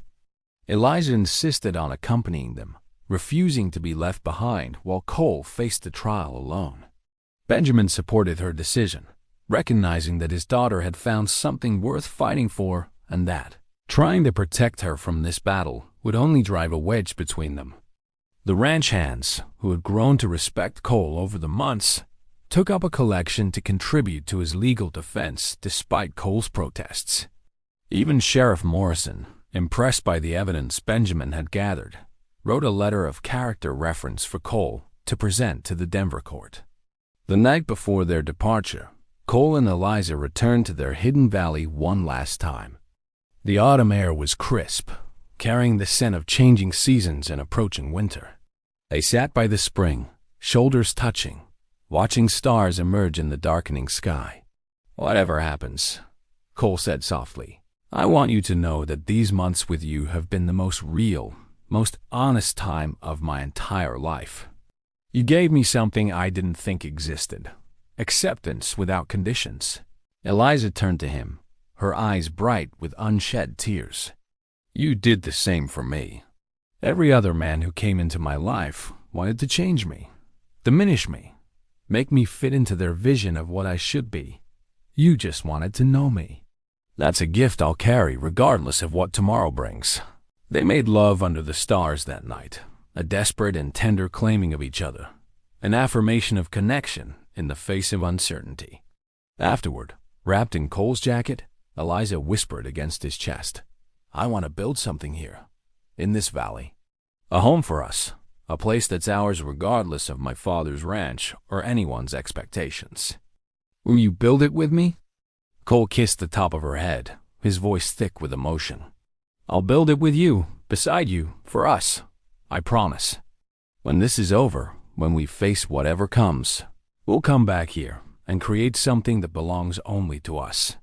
S1: Eliza insisted on accompanying them, refusing to be left behind while Cole faced the trial alone. Benjamin supported her decision, recognizing that his daughter had found something worth fighting for and that trying to protect her from this battle would only drive a wedge between them. The ranch hands, who had grown to respect Cole over the months, took up a collection to contribute to his legal defense despite Cole's protests. Even Sheriff Morrison, impressed by the evidence Benjamin had gathered, wrote a letter of character reference for Cole to present to the Denver court. The night before their departure, Cole and Eliza returned to their hidden valley one last time. The autumn air was crisp, carrying the scent of changing seasons and approaching winter. They sat by the spring, shoulders touching, watching stars emerge in the darkening sky. "Whatever happens," Cole said softly, "I want you to know that these months with you have been the most real, most honest time of my entire life. You gave me something I didn't think existed, acceptance without conditions." Eliza turned to him, her eyes bright with unshed tears. "You did the same for me. Every other man who came into my life wanted to change me, diminish me, make me fit into their vision of what I should be. You just wanted to know me. That's a gift I'll carry regardless of what tomorrow brings." They made love under the stars that night, a desperate and tender claiming of each other, an affirmation of connection in the face of uncertainty. Afterward, wrapped in Cole's jacket, Eliza whispered against his chest, "I want to build something here, in this valley. A home for us, a place that's ours regardless of my father's ranch or anyone's expectations. Will you build it with me?" Cole kissed the top of her head, his voice thick with emotion. "I'll build it with you, beside you, for us. I promise. When this is over, when we face whatever comes, we'll come back here and create something that belongs only to us."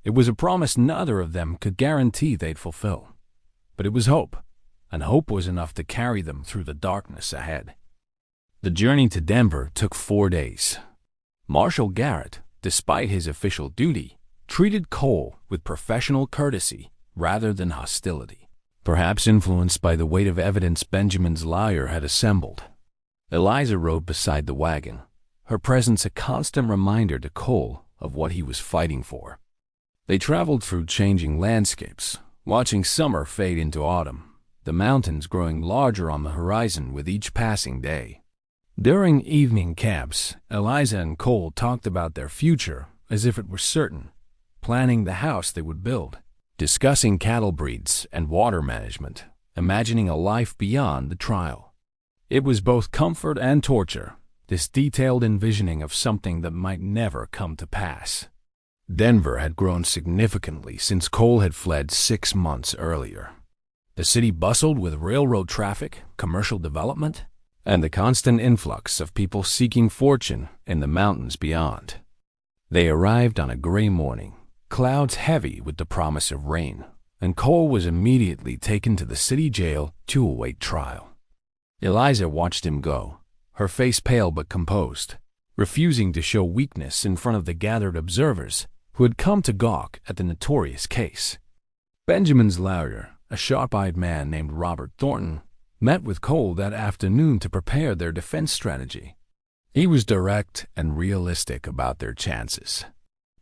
S1: It was a promise neither of them could guarantee they'd fulfill. But it was hope, and hope was enough to carry them through the darkness ahead. The journey to Denver took 4 days. Marshall Garrett, despite his official duty, treated Cole with professional courtesy rather than hostility, perhaps influenced by the weight of evidence Benjamin's lawyer had assembled. Eliza rode beside the wagon, her presence a constant reminder to Cole of what he was fighting for. They traveled through changing landscapes, watching summer fade into autumn, the mountains growing larger on the horizon with each passing day. During evening camps, Eliza and Cole talked about their future as if it were certain, planning the house they would build, discussing cattle breeds and water management, imagining a life beyond the trial. It was both comfort and torture, this detailed envisioning of something that might never come to pass. Denver had grown significantly since Cole had fled 6 months earlier. The city bustled with railroad traffic, commercial development, and the constant influx of people seeking fortune in the mountains beyond. They arrived on a gray morning, clouds heavy with the promise of rain, and Cole was immediately taken to the city jail to await trial. Eliza watched him go, her face pale but composed, refusing to show weakness in front of the gathered observers who had come to gawk at the notorious case. Benjamin's lawyer, a sharp-eyed man named Robert Thornton, met with Cole that afternoon to prepare their defense strategy. He was direct and realistic about their chances.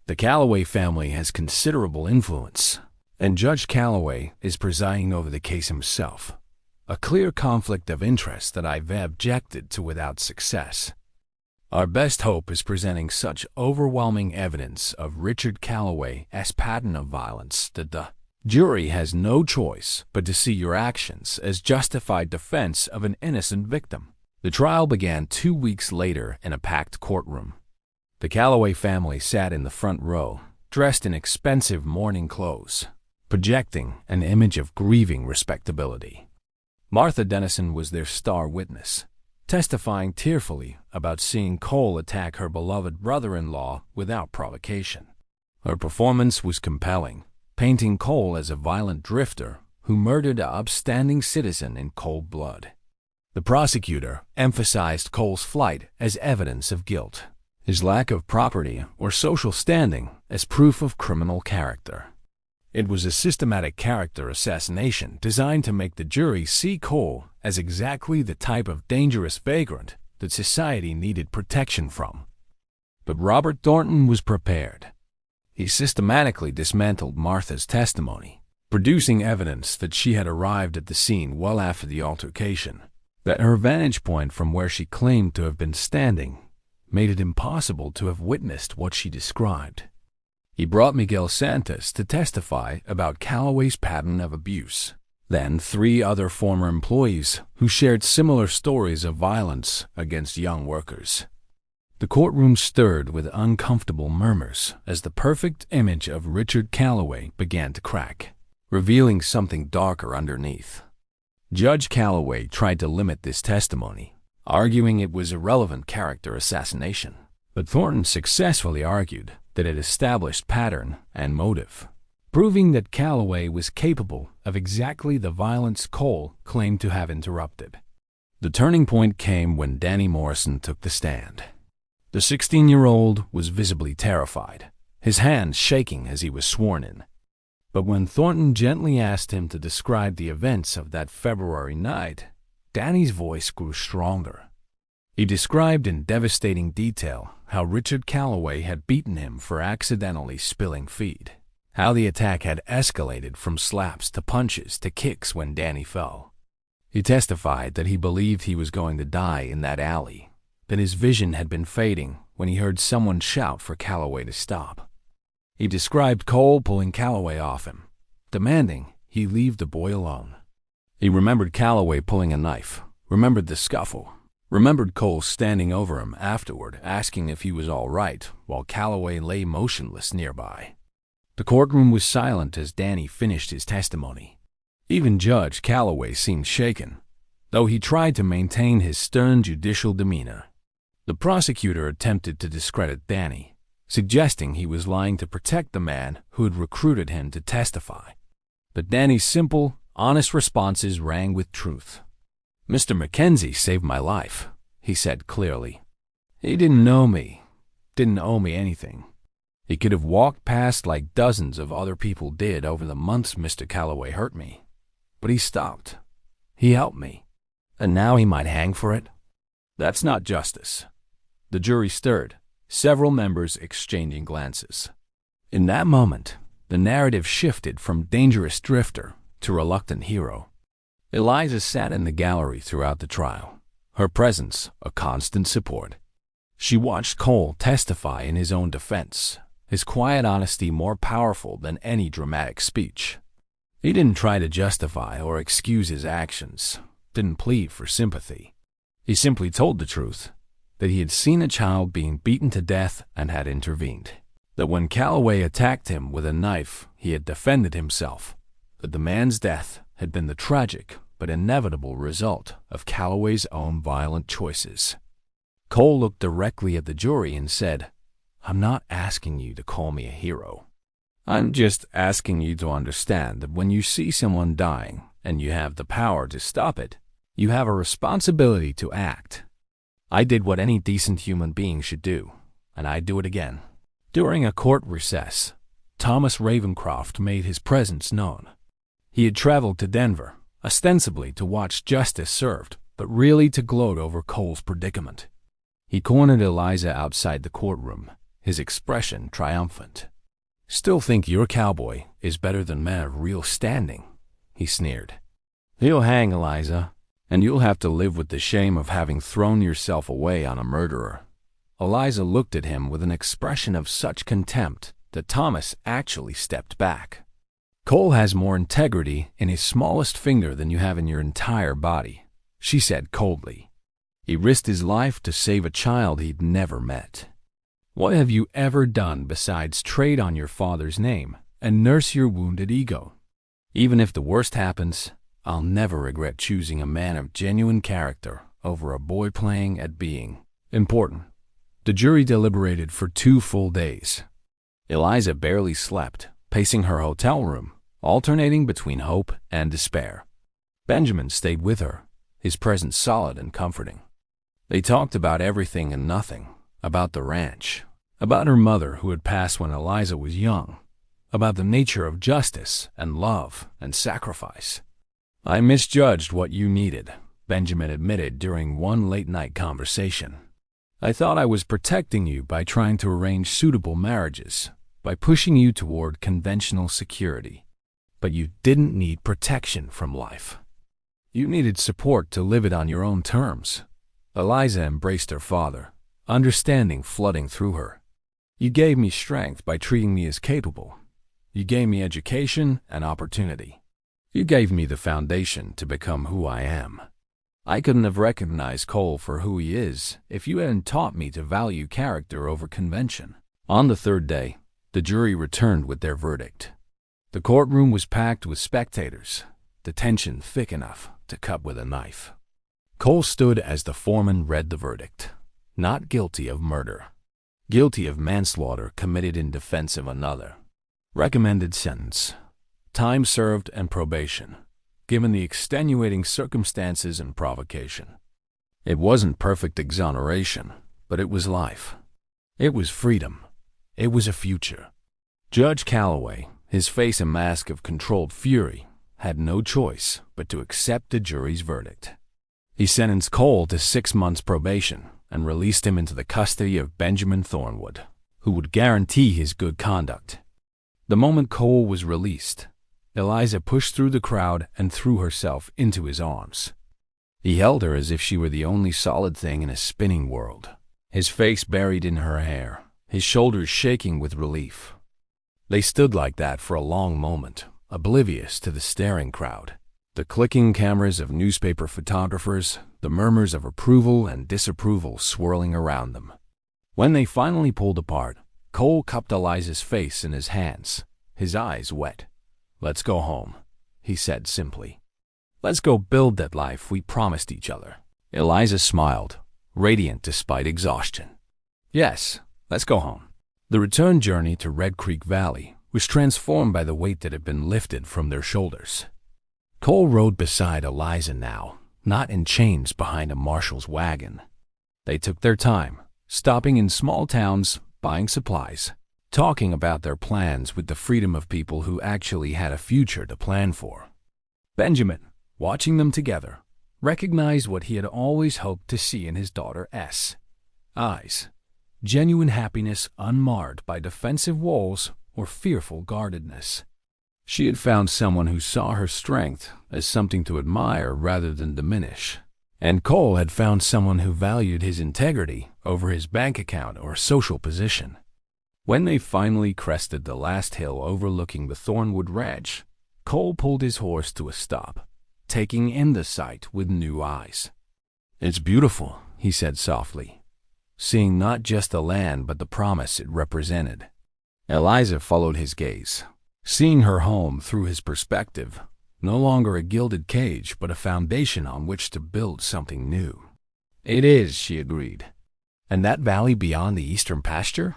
S1: The Calloway family has considerable influence, and Judge Calloway is presiding over the case himself, a clear conflict of interest that I've objected to without success. Our best hope is presenting such overwhelming evidence of Richard Calloway as pattern of violence that the jury has no choice but to see your actions as justified defense of an innocent victim. The trial began 2 weeks later in a packed courtroom. The Calloway family sat in the front row, dressed in expensive mourning clothes, projecting an image of grieving respectability. Martha Dennison was their star witness, testifying tearfully about seeing Cole attack her beloved brother-in-law without provocation. Her performance was compelling, painting Cole as a violent drifter who murdered an upstanding citizen in cold blood. The prosecutor emphasized Cole's flight as evidence of guilt, his lack of property or social standing as proof of criminal character. It was a systematic character assassination designed to make the jury see Cole as exactly the type of dangerous vagrant that society needed protection from. But Robert Thornton was prepared. He systematically dismantled Martha's testimony, producing evidence that she had arrived at the scene well after the altercation, that her vantage point from where she claimed to have been standing made it impossible to have witnessed what she described. He brought Miguel Santos to testify about Calloway's pattern of abuse, then 3 other former employees who shared similar stories of violence against young workers. The courtroom stirred with uncomfortable murmurs as the perfect image of Richard Calloway began to crack, revealing something darker underneath. Judge Calloway tried to limit this testimony, arguing it was irrelevant character assassination, but Thornton successfully argued that it established pattern and motive, proving that Calloway was capable of exactly the violence Cole claimed to have interrupted. The turning point came when Danny Morrison took the stand. The 16-year-old was visibly terrified, his hands shaking as he was sworn in. But when Thornton gently asked him to describe the events of that February night, Danny's voice grew stronger. He described in devastating detail how Richard Calloway had beaten him for accidentally spilling feed, how the attack had escalated from slaps to punches to kicks when Danny fell. He testified that he believed he was going to die in that alley, that his vision had been fading when he heard someone shout for Calloway to stop. He described Cole pulling Calloway off him, demanding he leave the boy alone. He remembered Calloway pulling a knife, remembered the scuffle, remembered Cole standing over him afterward asking if he was all right while Calloway lay motionless nearby. The courtroom was silent as Danny finished his testimony. Even Judge Calloway seemed shaken, though he tried to maintain his stern judicial demeanor. The prosecutor attempted to discredit Danny, suggesting he was lying to protect the man who had recruited him to testify. But Danny's simple, honest responses rang with truth. "Mr. Mackenzie saved my life," he said clearly. "He didn't know me, didn't owe me anything. He could have walked past like dozens of other people did over the months Mr. Calloway hurt me. But he stopped. He helped me. And now he might hang for it." That's not justice. The jury stirred, several members exchanging glances. In that moment, the narrative shifted from dangerous drifter to reluctant hero. Eliza sat in the gallery throughout the trial, her presence a constant support. She watched Cole testify in his own defense, his quiet honesty more powerful than any dramatic speech. He didn't try to justify or excuse his actions, didn't plead for sympathy. He simply told the truth, that he had seen a child being beaten to death and had intervened. That when Calloway attacked him with a knife, he had defended himself. That the man's death had been the tragic but inevitable result of Calloway's own violent choices. Cole looked directly at the jury and said, "I'm not asking you to call me a hero. I'm just asking you to understand that when you see someone dying and you have the power to stop it, you have a responsibility to act. I did what any decent human being should do, and I'd do it again." During a court recess, Thomas Ravencroft made his presence known. He had traveled to Denver, ostensibly to watch justice served, but really to gloat over Cole's predicament. He cornered Eliza outside the courtroom, his expression triumphant. "Still think your Cowboy is better than man of real standing," he sneered. "He'll hang, Eliza, and you'll have to live with the shame of having thrown yourself away on a murderer." Eliza looked at him with an expression of such contempt that Thomas actually stepped back. "Cole has more integrity in his smallest finger than you have in your entire body," she said coldly. "He risked his life to save a child he'd never met. What have you ever done besides trade on your father's name and nurse your wounded ego? Even if the worst happens, I'll never regret choosing a man of genuine character over a boy playing at being important." The jury deliberated for 2 full days. Eliza barely slept, pacing her hotel room, alternating between hope and despair. Benjamin stayed with her, his presence solid and comforting. They talked about everything and nothing, about the ranch, about her mother who had passed when Eliza was young, about the nature of justice and love and sacrifice. "I misjudged what you needed," Benjamin admitted during one late-night conversation. "I thought I was protecting you by trying to arrange suitable marriages, by pushing you toward conventional security. But you didn't need protection from life. You needed support to live it on your own terms." Eliza embraced her father, understanding flooding through her. "You gave me strength by treating me as capable. You gave me education and opportunity. You gave me the foundation to become who I am. I couldn't have recognized Cole for who he is if you hadn't taught me to value character over convention." On the 3rd day, the jury returned with their verdict. The courtroom was packed with spectators, the tension thick enough to cut with a knife. Cole stood as the foreman read the verdict. Not guilty of murder. Guilty of manslaughter committed in defense of another. Recommended sentence: time served and probation, given the extenuating circumstances and provocation. It wasn't perfect exoneration, but it was life. It was freedom. It was a future. Judge Calloway, his face a mask of controlled fury, had no choice but to accept the jury's verdict. He sentenced Cole to 6 months probation and released him into the custody of Benjamin Thornwood, who would guarantee his good conduct. The moment Cole was released, Eliza pushed through the crowd and threw herself into his arms. He held her as if she were the only solid thing in a spinning world, his face buried in her hair, his shoulders shaking with relief. They stood like that for a long moment, oblivious to the staring crowd, the clicking cameras of newspaper photographers, the murmurs of approval and disapproval swirling around them. When they finally pulled apart, Cole cupped Eliza's face in his hands, his eyes wet. "Let's go home," he said simply. "Let's go build that life we promised each other." Eliza smiled, radiant despite exhaustion. "Yes, let's go home." The return journey to Red Creek Valley was transformed by the weight that had been lifted from their shoulders. Cole rode beside Eliza now, not in chains behind a marshal's wagon. They took their time, stopping in small towns, buying supplies, talking about their plans with the freedom of people who actually had a future to plan for. Benjamin, watching them together, recognized what he had always hoped to see in his daughter's eyes: genuine happiness unmarred by defensive walls or fearful guardedness. She had found someone who saw her strength as something to admire rather than diminish, and Cole had found someone who valued his integrity over his bank account or social position. When they finally crested the last hill overlooking the Thornwood Ranch, Cole pulled his horse to a stop, taking in the sight with new eyes. "It's beautiful," he said softly, seeing not just the land but the promise it represented. Eliza followed his gaze, seeing her home through his perspective, no longer a gilded cage but a foundation on which to build something new. "It is," she agreed. "And that valley beyond the eastern pasture?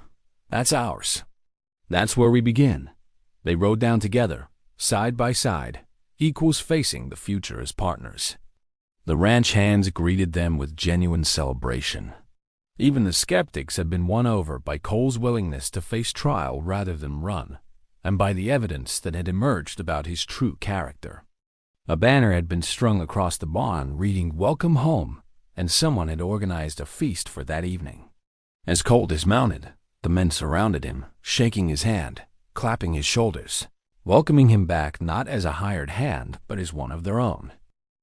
S1: That's ours. That's where we begin." They rode down together, side by side, equals facing the future as partners. The ranch hands greeted them with genuine celebration. Even the skeptics had been won over by Cole's willingness to face trial rather than run, and by the evidence that had emerged about his true character. A banner had been strung across the barn reading "Welcome Home," and someone had organized a feast for that evening. As Cole dismounted, the men surrounded him, shaking his hand, clapping his shoulders, welcoming him back not as a hired hand but as one of their own.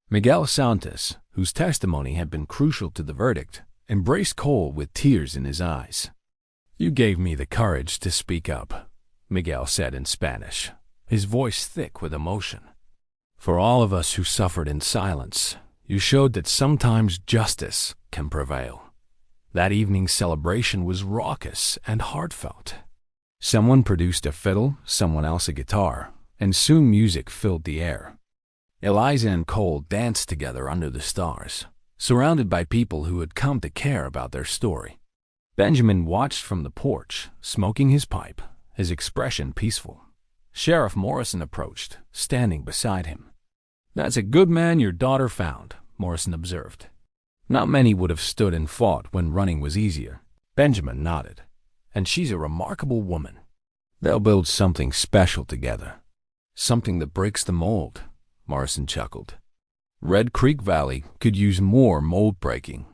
S1: Miguel Santos, whose testimony had been crucial to the verdict, embraced Cole with tears in his eyes. "You gave me the courage to speak up," Miguel said in Spanish, his voice thick with emotion. "For all of us who suffered in silence, you showed that sometimes justice can prevail." That evening's celebration was raucous and heartfelt. Someone produced a fiddle, someone else a guitar, and soon music filled the air. Eliza and Cole danced together under the stars, surrounded by people who had come to care about their story. Benjamin watched from the porch, smoking his pipe, his expression peaceful. Sheriff Morrison approached, standing beside him. "That's a good man your daughter found," Morrison observed. "Not many would have stood and fought when running was easier." Benjamin nodded. "And she's a remarkable woman. They'll build something special together. Something that breaks the mold," Morrison chuckled. "Red Creek Valley could use more mold breaking.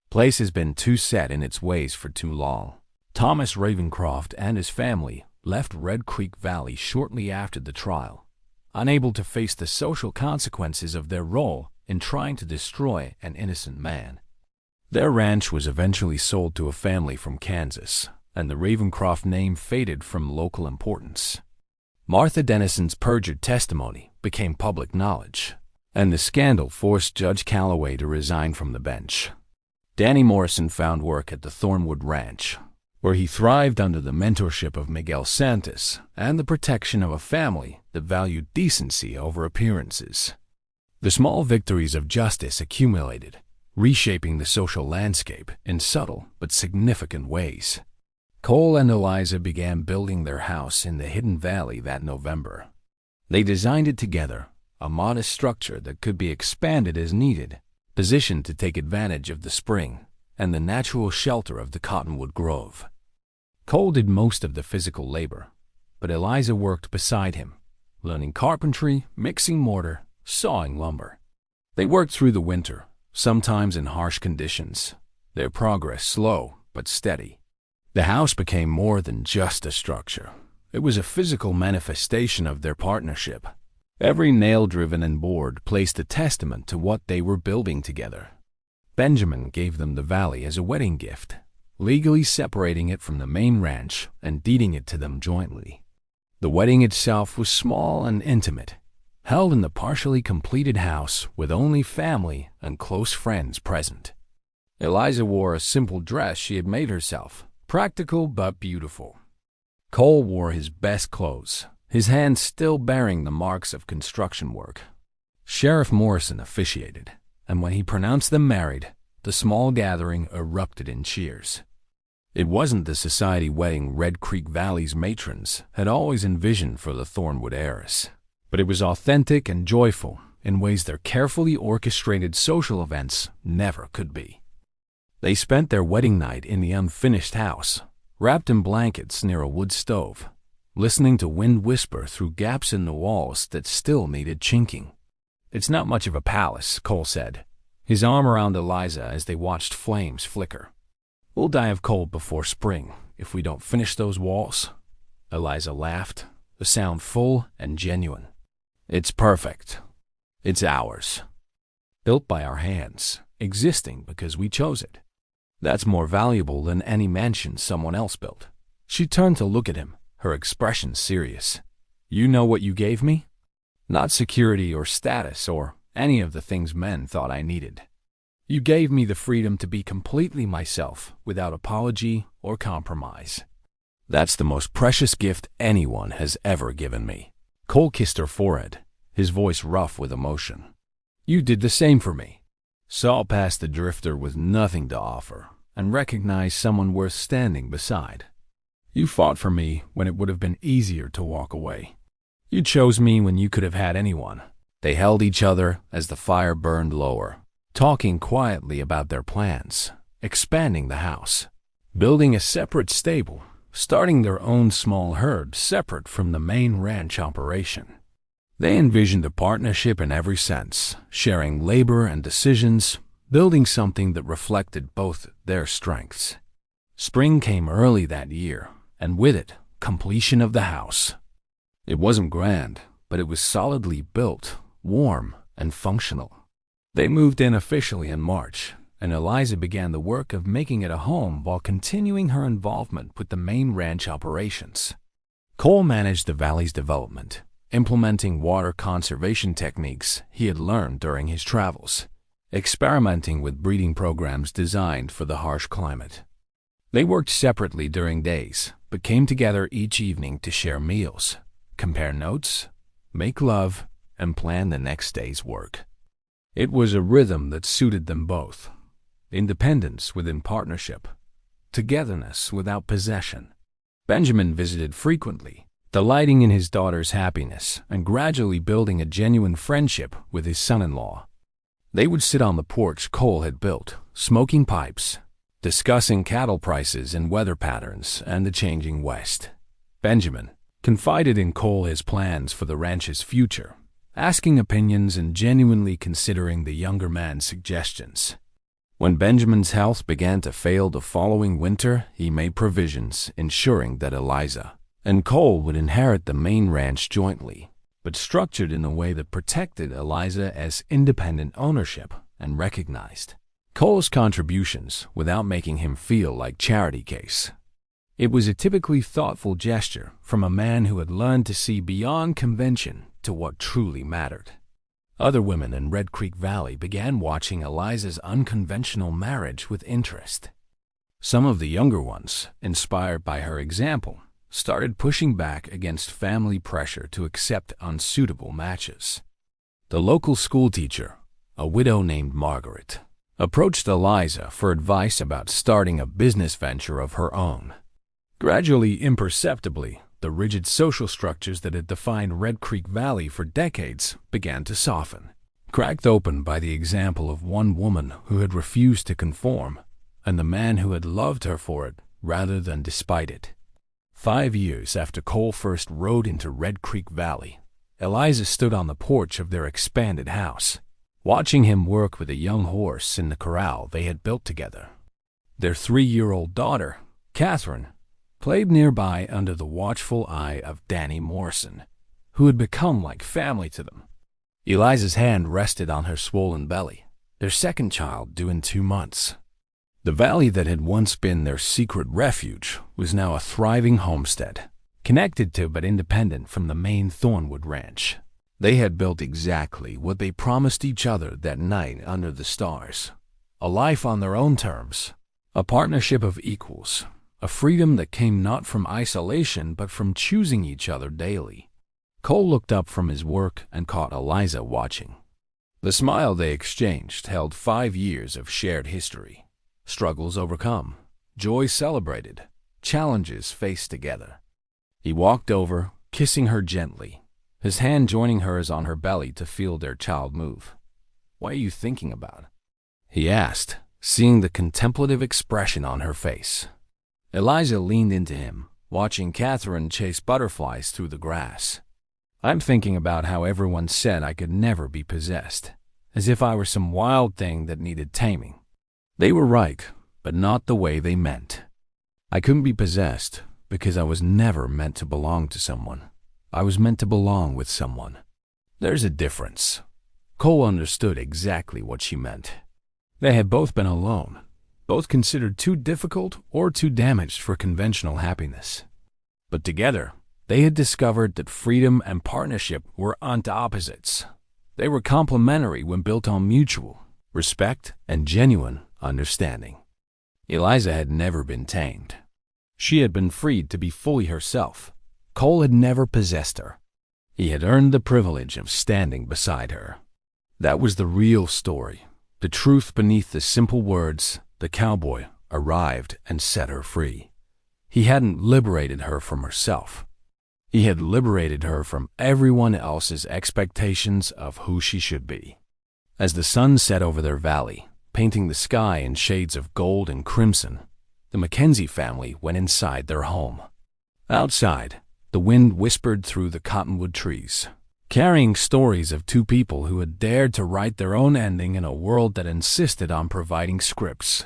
S1: Place has been too set in its ways for too long." Thomas Ravencroft and his family left Red Creek Valley shortly after the trial, unable to face the social consequences of their role in trying to destroy an innocent man. Their ranch was eventually sold to a family from Kansas, and the Ravencroft name faded from local importance. Martha Dennison's perjured testimony became public knowledge, and the scandal forced Judge Calloway to resign from the bench. Danny Morrison found work at the Thornwood Ranch, where he thrived under the mentorship of Miguel Santos and the protection of a family that valued decency over appearances. The small victories of justice accumulated, reshaping the social landscape in subtle but significant ways. Cole and Eliza began building their house in the Hidden Valley that November. They designed it together, a modest structure that could be expanded as needed, positioned to take advantage of the spring and the natural shelter of the cottonwood grove. Cole did most of the physical labor, but Eliza worked beside him, learning carpentry, mixing mortar, sawing lumber. They worked through the winter, sometimes in harsh conditions, their progress slow but steady. The house became more than just a structure. It was a physical manifestation of their partnership. Every nail driven and board placed a testament to what they were building together. Benjamin gave them the valley as a wedding gift, legally separating it from the main ranch and deeding it to them jointly. The wedding itself was small and intimate, held in the partially completed house with only family and close friends present. Eliza wore a simple dress she had made herself, practical but beautiful. Cole wore his best clothes, his hands still bearing the marks of construction work. Sheriff Morrison officiated, and when he pronounced them married, the small gathering erupted in cheers. It wasn't the society wedding Red Creek Valley's matrons had always envisioned for the Thornwood heiress, but it was authentic and joyful in ways their carefully orchestrated social events never could be. They spent their wedding night in the unfinished house, wrapped in blankets near a wood stove, listening to wind whisper through gaps in the walls that still needed chinking. "It's not much of a palace," Cole said, his arm around Eliza as they watched flames flicker. "We'll die of cold before spring if we don't finish those walls." Eliza laughed, the sound full and genuine. "It's perfect. It's ours. Built by our hands, existing because we chose it. That's more valuable than any mansion someone else built." She turned to look at him, her expression serious. "You know what you gave me? Not security or status or any of the things men thought I needed. You gave me the freedom to be completely myself without apology or compromise. That's the most precious gift anyone has ever given me." Cole kissed her forehead, his voice rough with emotion. "You did the same for me." Saw past the drifter with nothing to offer and recognized someone worth standing beside. "You fought for me when it would have been easier to walk away. You chose me when you could have had anyone." They held each other as the fire burned lower, talking quietly about their plans, expanding the house, building a separate stable, starting their own small herd separate from the main ranch operation. They envisioned a partnership in every sense, sharing labor and decisions, building something that reflected both their strengths. Spring came early that year, and with it, completion of the house. It wasn't grand, but it was solidly built, warm, and functional. They moved in officially in March, and Eliza began the work of making it a home while continuing her involvement with the main ranch operations. Cole managed the valley's development, implementing water conservation techniques he had learned during his travels, experimenting with breeding programs designed for the harsh climate. They worked separately during days, but came together each evening to share meals, compare notes, make love, and plan the next day's work. It was a rhythm that suited them both. Independence within partnership, togetherness without possession. Benjamin visited frequently, delighting in his daughter's happiness and gradually building a genuine friendship with his son-in-law. They would sit on the porch Cole had built, smoking pipes, discussing cattle prices and weather patterns and the changing West. Benjamin confided in Cole his plans for the ranch's future, asking opinions and genuinely considering the younger man's suggestions. When Benjamin's health began to fail the following winter, he made provisions, ensuring that Eliza and Cole would inherit the main ranch jointly, but structured in a way that protected Eliza as independent ownership and recognized Cole's contributions without making him feel like charity case. It was a typically thoughtful gesture from a man who had learned to see beyond convention to what truly mattered. Other women in Red Creek Valley began watching Eliza's unconventional marriage with interest. Some of the younger ones, inspired by her example, started pushing back against family pressure to accept unsuitable matches. The local schoolteacher, a widow named Margaret, approached Eliza for advice about starting a business venture of her own. Gradually, imperceptibly, the rigid social structures that had defined Red Creek Valley for decades began to soften, cracked open by the example of one woman who had refused to conform, and the man who had loved her for it rather than despite it. 5 years after Cole first rode into Red Creek Valley, Eliza stood on the porch of their expanded house, watching him work with a young horse in the corral they had built together. Their 3-year-old daughter, Catherine, played nearby under the watchful eye of Danny Morrison, who had become like family to them. Eliza's hand rested on her swollen belly, their second child due in 2 months. The valley that had once been their secret refuge was now a thriving homestead, connected to but independent from the main Thornwood Ranch. They had built exactly what they promised each other that night under the stars: a life on their own terms, a partnership of equals, a freedom that came not from isolation but from choosing each other daily. Cole looked up from his work and caught Eliza watching. The smile they exchanged held 5 years of shared history. Struggles overcome, joy celebrated, challenges faced together. He walked over, kissing her gently, his hand joining hers on her belly to feel their child move. "What are you thinking about?" he asked, seeing the contemplative expression on her face. Eliza leaned into him, watching Catherine chase butterflies through the grass. "I'm thinking about how everyone said I could never be possessed. as if I were some wild thing that needed taming. They were right, but not the way they meant. I couldn't be possessed because I was never meant to belong to someone. I was meant to belong with someone. There's a difference. Cole understood exactly what she meant. They had both been alone, both considered too difficult or too damaged for conventional happiness. But together, they had discovered that freedom and partnership were opposites. They were complementary when built on mutual respect and genuine understanding. Eliza had never been tamed. She had been freed to be fully herself. Cole had never possessed her. He had earned the privilege of standing beside her. That was the real story, the truth beneath the simple words, "The cowboy arrived and set her free." He hadn't liberated her from herself. He had liberated her from everyone else's expectations of who she should be. As the sun set over their valley, painting the sky in shades of gold and crimson, the Mackenzie family went inside their home. Outside, the wind whispered through the cottonwood trees, carrying stories of two people who had dared to write their own ending in a world that insisted on providing scripts.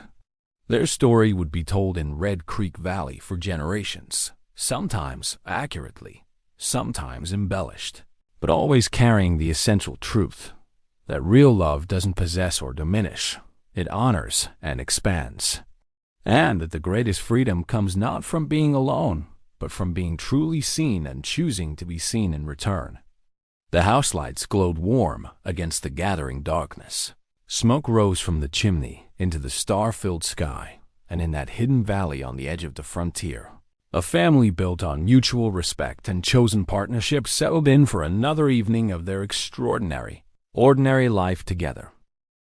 S1: Their story would be told in Red Creek Valley for generations, sometimes accurately, sometimes embellished, but always carrying the essential truth that real love doesn't possess or diminish, it honors and expands. And that the greatest freedom comes not from being alone, but from being truly seen and choosing to be seen in return. The house lights glowed warm against the gathering darkness. Smoke rose from the chimney into the star-filled sky, and in that hidden valley on the edge of the frontier, a family built on mutual respect and chosen partnership settled in for another evening of their extraordinary, ordinary life together.